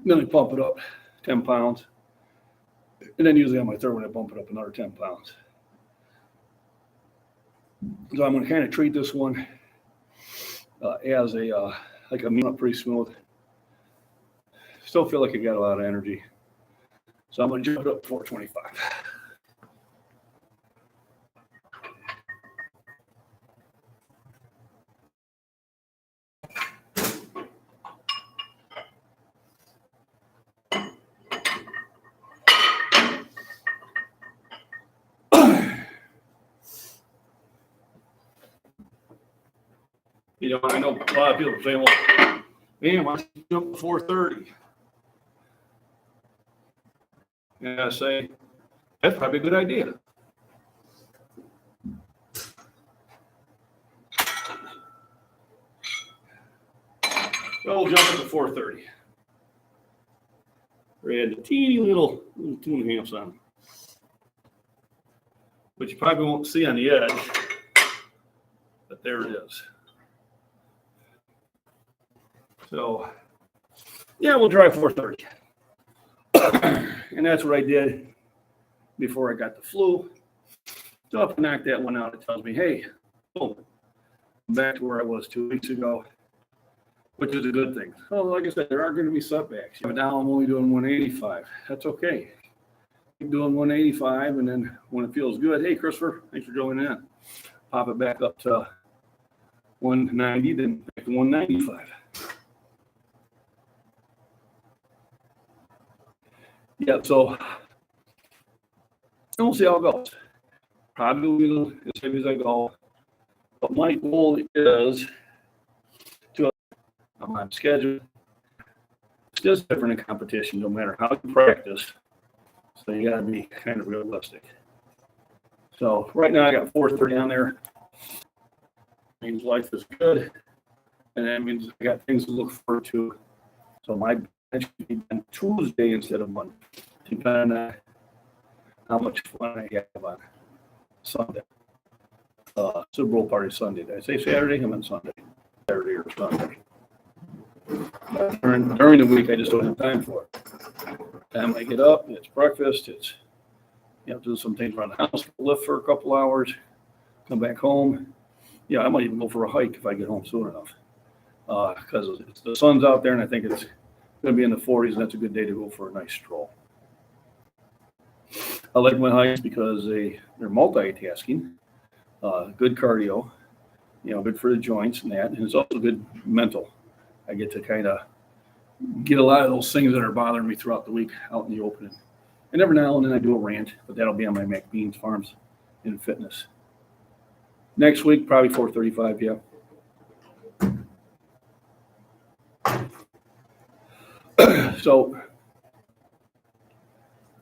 B: Then I pump it up 10 pounds. And then usually on my third one, I bump it up another 10 pounds. So I'm going to kind of treat this one as a like I'm up pretty smooth. Still feel like I got a lot of energy. So I'm going to jump it up to 425. You know, I know a lot of people say, well, man, why don't you jump to 430? And I say, that's probably a good idea. So we'll jump into 430. We had a teeny little 2.5 on, which you probably won't see on the edge, but there it is. So, yeah, we'll try 430. And that's what I did before I got the flu. So if I knock that one out, it tells me, hey, boom, I'm back to where I was 2 weeks ago, which is a good thing. Well, like I said, there are going to be setbacks. But now I'm only doing 185. That's okay. Keep doing 185, and then when it feels good, hey, Christopher, thanks for joining in. Pop it back up to 190, then back to 195. Yeah, so we'll see how it goes. Probably as heavy as I go. But my goal is to, I'm on schedule. It's just different in competition, no matter how you practice. So you got to be kind of realistic. So right now I got 430 on there. Means life is good. And that means I got things to look forward to. So my bench should be on Tuesday instead of Monday, depending on how much fun I have on Sunday. Super Bowl party Sunday. Did I say Saturday? I meant Sunday. Saturday or Sunday. During the week, I just don't have time for it. Time I get up, it's breakfast, it's, you know, do some things around the house, lift for a couple hours, come back home. Yeah, I might even go for a hike if I get home soon enough. Because the sun's out there and I think it's going to be in the 40s, and that's a good day to go for a nice stroll. I like my hikes because they're multitasking, good cardio, you know, good for the joints and that, and it's also good mental. I get to kind of get a lot of those things that are bothering me throughout the week out in the open. And every now and then I do a rant, but that'll be on my MacBean farms in fitness. Next week, probably 435, yeah. So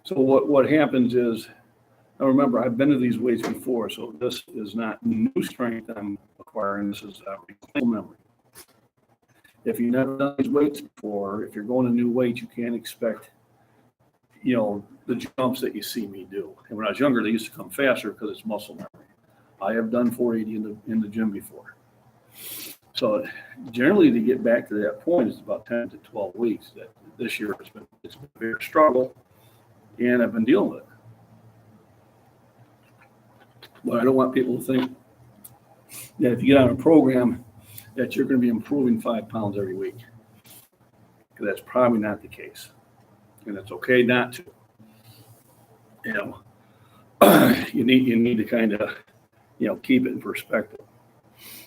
B: what happens is, now remember, I've been to these weights before, so this is not new strength I'm acquiring. This is recall memory. If you've never done these weights before, if you're going to new weights, you can't expect, you know, the jumps that you see me do. And when I was younger, they used to come faster because it's muscle memory. I have done 480 in the gym before. So generally, to get back to that point is about 10 to 12 weeks. That this year it's been a big struggle, and I've been dealing with it. But I don't want people to think that if you get on a program that you're going to be improving 5 pounds every week, because that's probably not the case, and it's okay not to. You know, you need to kind of, you know, keep it in perspective.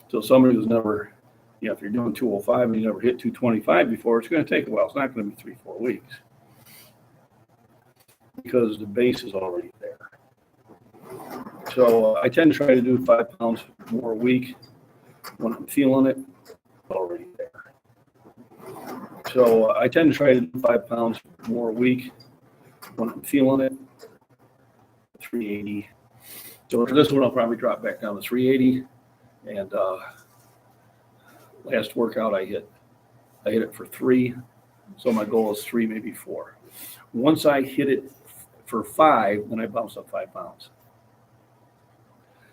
B: So somebody who's never, you know, if you're doing 205 and you never hit 225 before, it's going to take a while. It's not going to be 3-4 weeks because the base is already there. So I tend to try to do 5 pounds more a week when I'm feeling it, already there. So I tend to try to do 5 pounds more a week when I'm feeling it, 380. So for this one, I'll probably drop back down to 380. And last workout I hit it for 3. So my goal is 3, maybe 4. Once I hit it for 5, then I bounce up 5 pounds.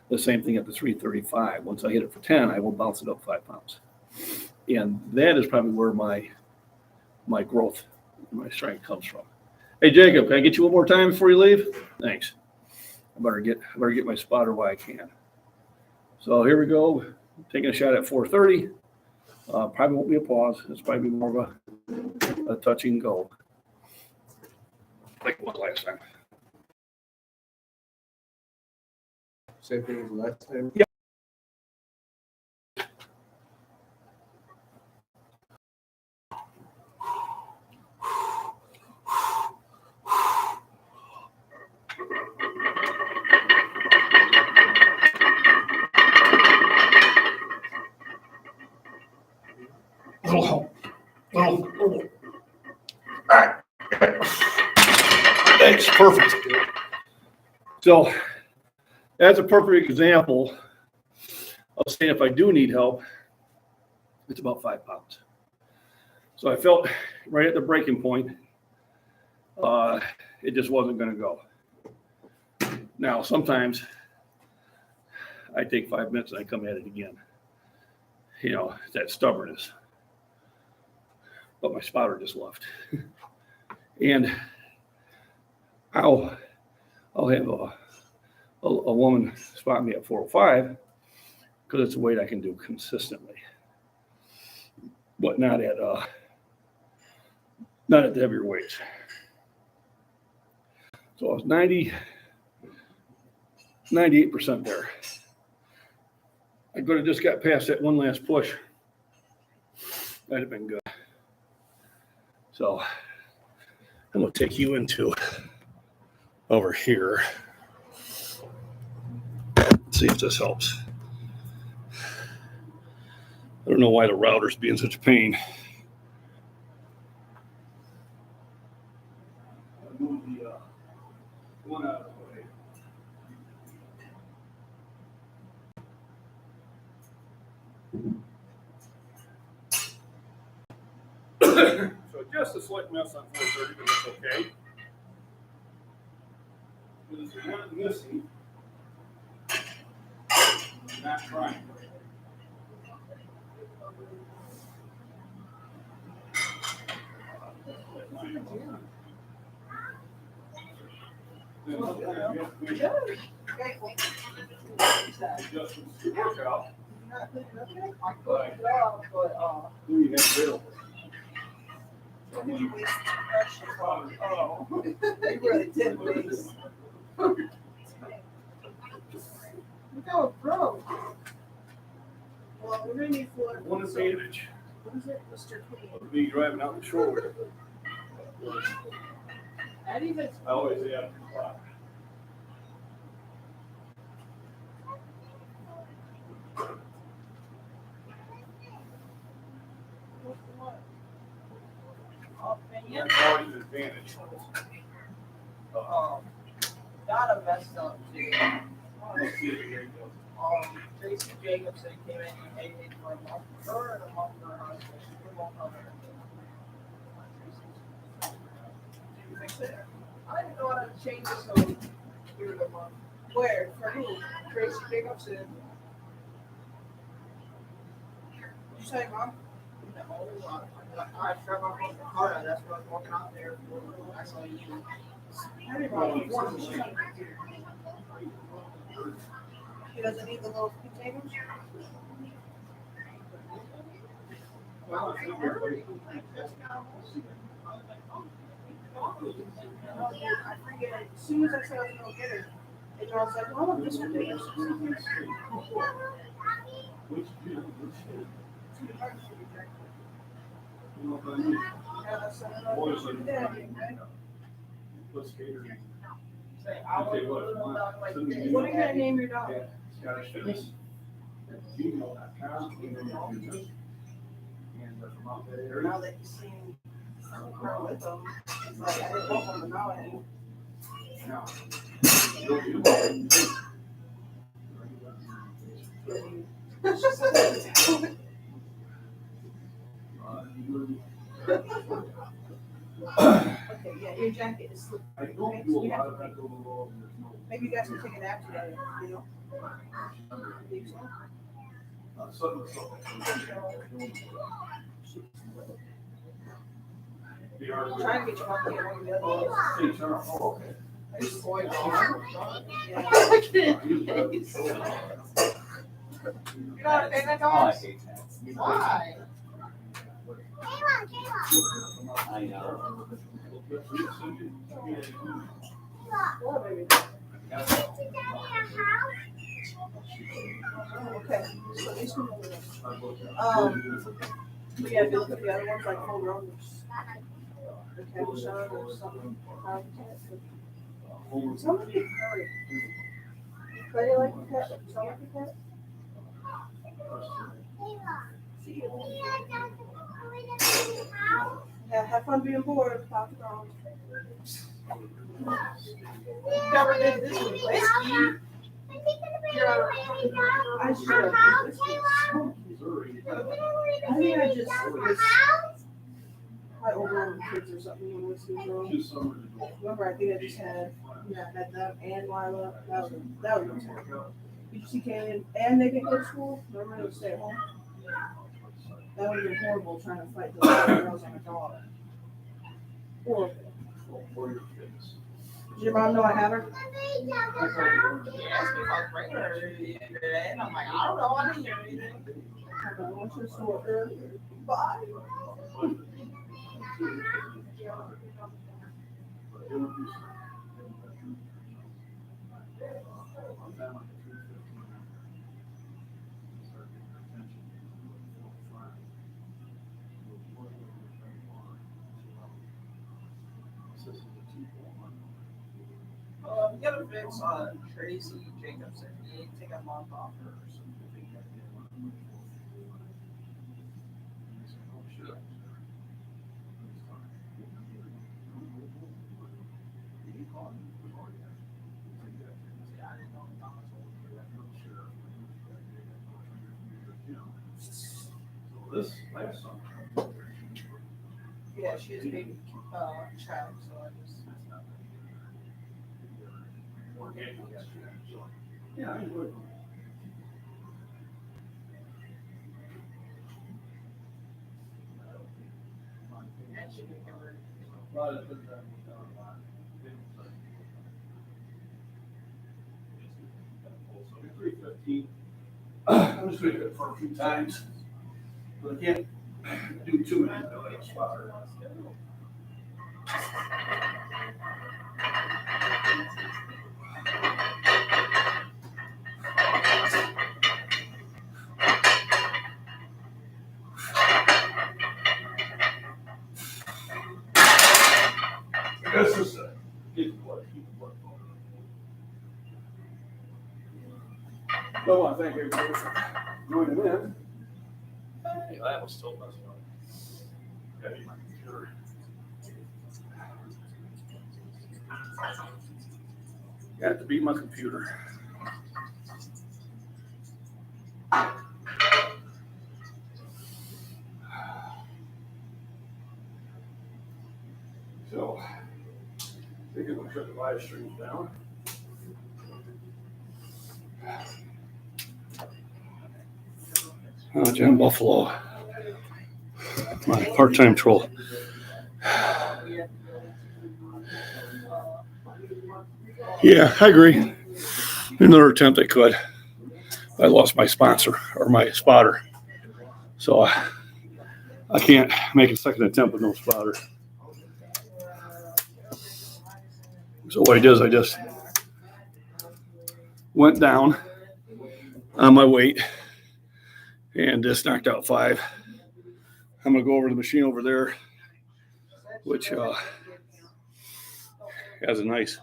B: The same thing at the 335. Once I hit it for 10, I will bounce it up 5 pounds. And that is probably where my growth, my strength comes from. Hey, Jacob, can I get you one more time before you leave? Thanks. I better get my spotter while I can. So here we go. Taking a shot at 430. Probably won't be a pause. It's probably more of a touch and go. Like it was last time.
C: Same thing as last time.
B: Thanks, perfect. So that's a perfect example of saying if I do need help, it's about 5 pounds. So I felt right at the breaking point, it just wasn't going to go. Now, sometimes I take 5 minutes and I come at it again. You know, that stubbornness. But my spotter just left. And I'll have a woman spot me at 405 because it's a weight I can do consistently, but not at the heavier weights. So I was 98% there. I could have just got past that one last push. That'd have been good. So I'm gonna take you into over here. See if this helps. I don't know why the router's being such a pain. Move the one out of the way. So just a slight mess on 430, but that's okay. Because you're not missing, you're not trying. Adjustments to work out. Who you have available?
E: Oh, they really did waste. Look how it broke. Well, we're gonna need four.
B: One advantage
E: What is it, Mr. Clean?
B: of me driving out the shoulder.
E: I even.
B: I always have. That's always an advantage.
E: Got a messed up too. Tracy Jacobson came in and paid me for a month for her and a month for her husband. We won't cover it. Did you fix it? I didn't know how to change this so weird a month. Where? For who? Tracy Jacobson. What'd you say, Mom? No, I struck off the car. That's what I was walking out there. I saw you. I didn't know one. He doesn't need the little containers? Well, I forget. As soon as I said I was going to get her, and I was like, oh, this would be What are you going to name your dog?
B: Scottish Fitness at gmail.com. And from out that area.
E: Now that you've seen her with them, it's like I didn't want them to know it.
B: Now,
E: Okay, yeah, your jacket is slipping.
B: I don't do a lot of that overall.
E: Maybe you guys can take a nap together, you know? Think so? Trying to get you off the one of the other ones. It's going on. Yeah. You gotta take that off. Why?
F: I know.
E: What, baby? Okay, so these two over there. But yeah, if you look at the other ones, like full grown, the capuchon or something. Some of you hurry. Play like a cat, sound like a cat. Yeah, have fun being bored. Talk about. Never did this with whiskey. I should. I think I just was my older kids or something when whiskey was wrong. Remember, I think I just had them and Lila. That was terrible. Did you see Kaylin and they didn't go to school? Remember they would stay at home? That would have been horrible trying to fight those little girls on a dog. Horrible. Does your mom know I have her?
G: She asked me if I was bringing her today, and I'm like, I don't know, I didn't hear anything.
E: I want you to store earlier. Bye.
G: We got a fix on Tracy Jacobson. He ain't take a month off her or something. Yeah, she is a baby child, so I just.
B: Yeah, I would.
G: And she can give her.
B: 3:15. I'm just gonna do it for a few times, but I can't do too many. This is a good blood. I want to thank everybody for joining in. Hey, that was still much fun. Gotta be my computer. Got to beat my computer. So, I think I'm going to shut the live streams down. John Buffalo, my part-time troll. Yeah, I agree. Another attempt I could. I lost my sponsor or my spotter. So I can't make a second attempt with no spotter. So what I did is I just went down on my weight and just knocked out 5. I'm going to go over to the machine over there, which has a nice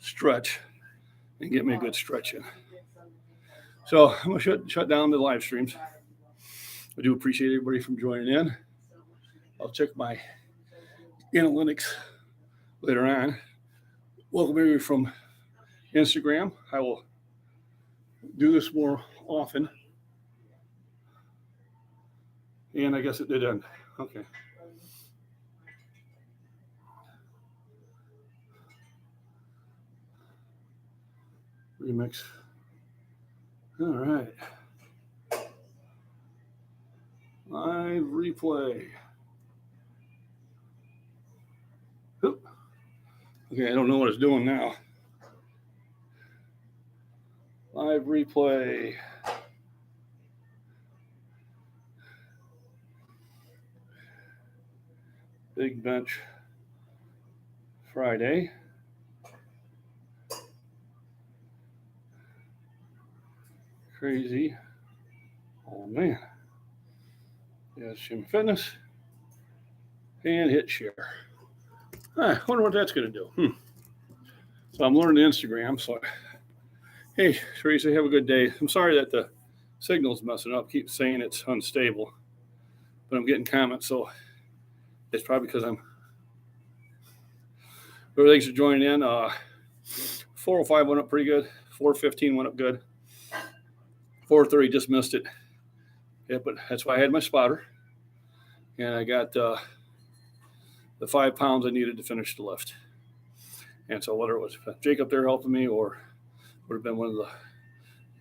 B: stretch, and get me a good stretch in. So I'm going to shut down the live streams. I do appreciate everybody from joining in. I'll check my analytics later on. Welcome everybody from Instagram. I will do this more often. And I guess it did end. Okay. Remix. All right. Live replay. Oop. Okay, I don't know what it's doing now. Live replay. Big bench Friday. Crazy. Oh man. Yeah, Gym Fitness. And hit share. I wonder what that's going to do. So I'm learning Instagram. So, hey, Teresa, have a good day. I'm sorry that the signal's messing up. Keep saying it's unstable, but I'm getting comments. So it's probably because I'm. Thanks for joining in. 405 went up pretty good. 415 went up good. 430 just missed it. Yeah, but that's why I had my spotter. And I got the 5 pounds I needed to finish the lift. And so whether it was Jake up there helping me or would have been one of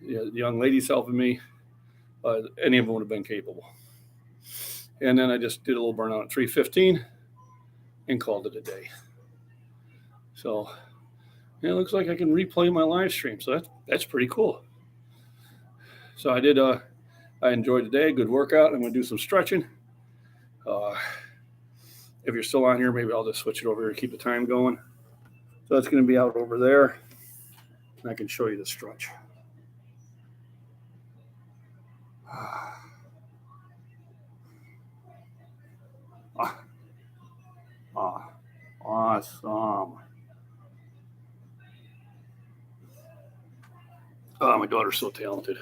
B: the young ladies helping me, any of them would have been capable. And then I just did a little burnout at 315 and called it a day. So yeah, it looks like I can replay my live stream. So that's pretty cool. So I enjoyed the day. Good workout. I'm going to do some stretching. If you're still on here, maybe I'll just switch it over here to keep the time going. So that's going to be out over there. And I can show you the stretch. Awesome. Oh, my daughter's so talented.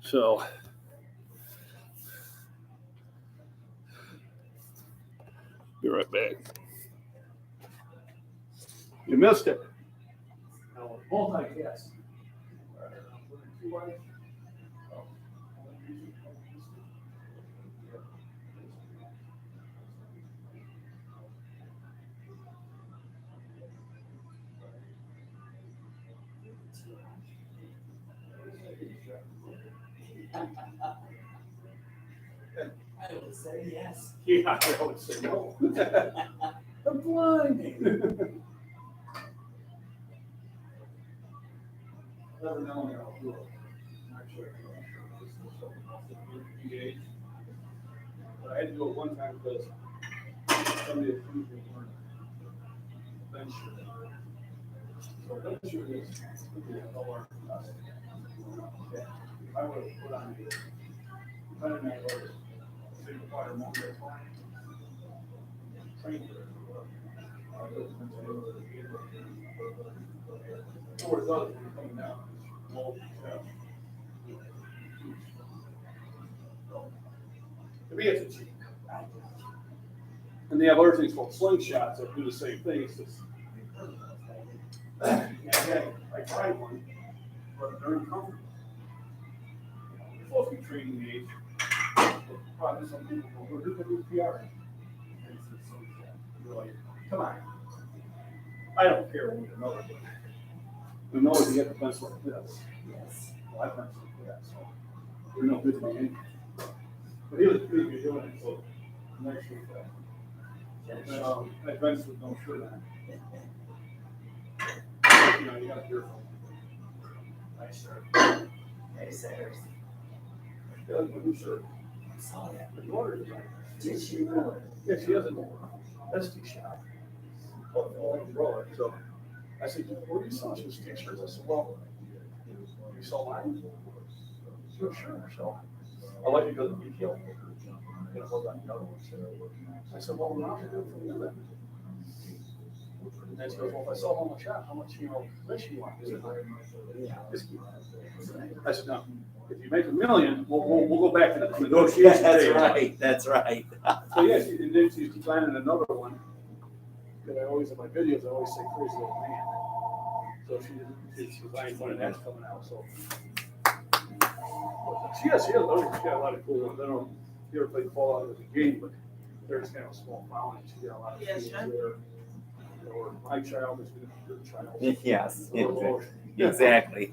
B: So be right back. You missed it. Multitask.
F: I would say yes.
B: Yeah, I would say no.
F: I'm blind.
B: Never know when I'll do it. Actually, but I had to do it one time because somebody accused me of bench shirt. So bench shirt is lower. If I would have put on the better than I was, single fire more than train for it. Or it's other things coming down. To me, it's a cheat. And they have other things called slingshots that do the same thing. It's just, I tried one, but they're uncomfortable. You're supposed to be training the age. Probably some people go, who can do PR? And it's a slingshot. You're like, come on. I don't care what you know, but we know if you get the pencil like this.
F: Yes.
B: Well, I pencil like that, so you're no good to me anyway. But he was pretty good doing it, so next week, I benched with no shirt on. You know, you got to hear from nice shirt.
F: Hey, Sarah's.
B: Yeah, a new shirt.
F: I saw that.
B: The daughter is like,
F: Did she really?
B: yeah, she has a SD shop. So I said, where do you sell those t-shirts? I said, well, you sell mine? Sure. So I like to go to the detail. You know, hold on the other ones. I said, well, how much do it from you then? And then she goes, well, if I sell them on the shop, how much, commission you want? I said, no, if you make $1 million, we'll go back to the negotiation.
F: That's right.
B: So yeah, and then she's designing another one. That I always, in my videos, I always say crazy old man. So she's designed one and that's coming out, so. She has got a lot of cool ones. I don't know if you ever played Fallout as a game, but there's kind of a small fountain. She got a lot of
G: Yes,
B: things
G: John.
B: there. Or my child is going to be your child.
F: Yes,
B: Yeah.
F: exactly.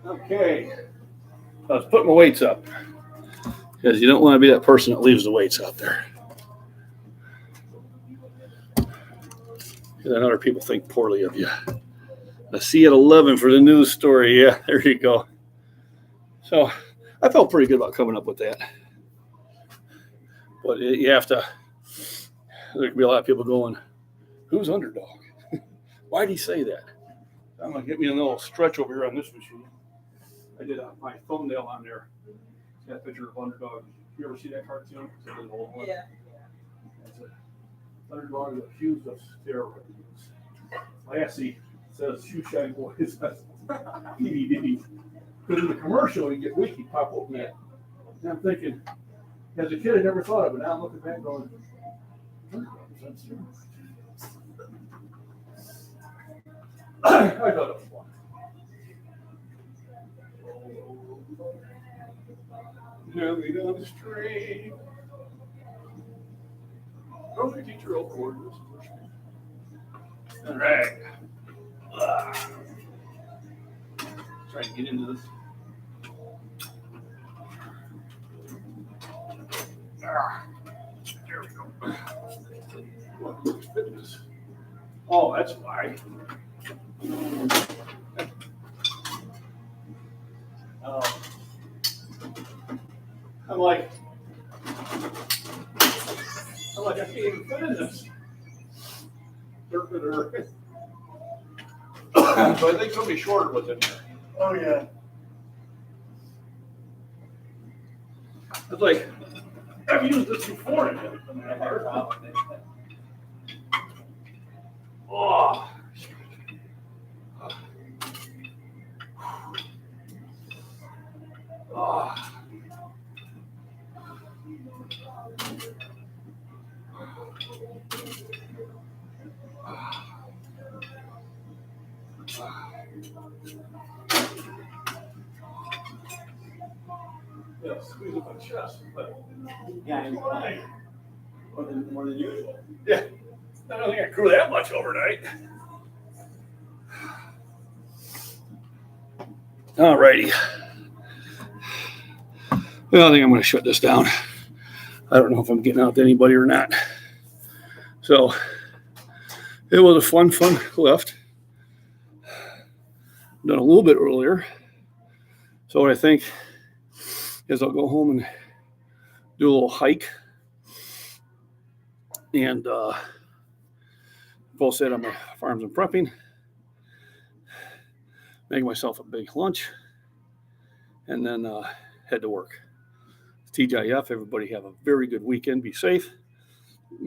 B: Okay. I was putting my weights up because you don't want to be that person that leaves the weights out there. And then other people think poorly of you. I see at 11 for the news story. Yeah, there you go. So I felt pretty good about coming up with that. But you have to, there could be a lot of people going, who's UnderDog? Why'd he say that? I'm going to get me a little stretch over here on this machine. I did my thumbnail on there. It's got a picture of UnderDog. You ever see that cartoon? It's an old one.
G: Yeah.
B: UnderDog is accused of steroid use. Lassie says ShoeShine boys. Diddy. Because in the commercial, you get wiki pop open that. And I'm thinking, as a kid, I never thought of it. Now I'm looking back going, I thought it was fun. Coming down the street. Don't the teacher overboard this? All right. Trying to get into this. There we go. Fitness. Oh, that's why. I'm like, I can't even fit in this. So I think somebody shorter was in there.
A: Oh, yeah.
B: It's like, I've used this before. Oh. Oh. Yeah, squeeze up my chest, but
F: Yeah,
B: more than usual. Yeah, I don't think I grew that much overnight. All righty. Well, I think I'm going to shut this down. I don't know if I'm getting out to anybody or not. So it was a fun lift. Done a little bit earlier. So what I think is I'll go home and do a little hike and post that on my farms and prepping. Make myself a big lunch and then head to work. TGIF, everybody have a very good weekend. Be safe,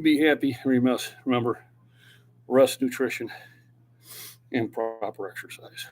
B: be happy. Remember, rest, nutrition, and proper exercise.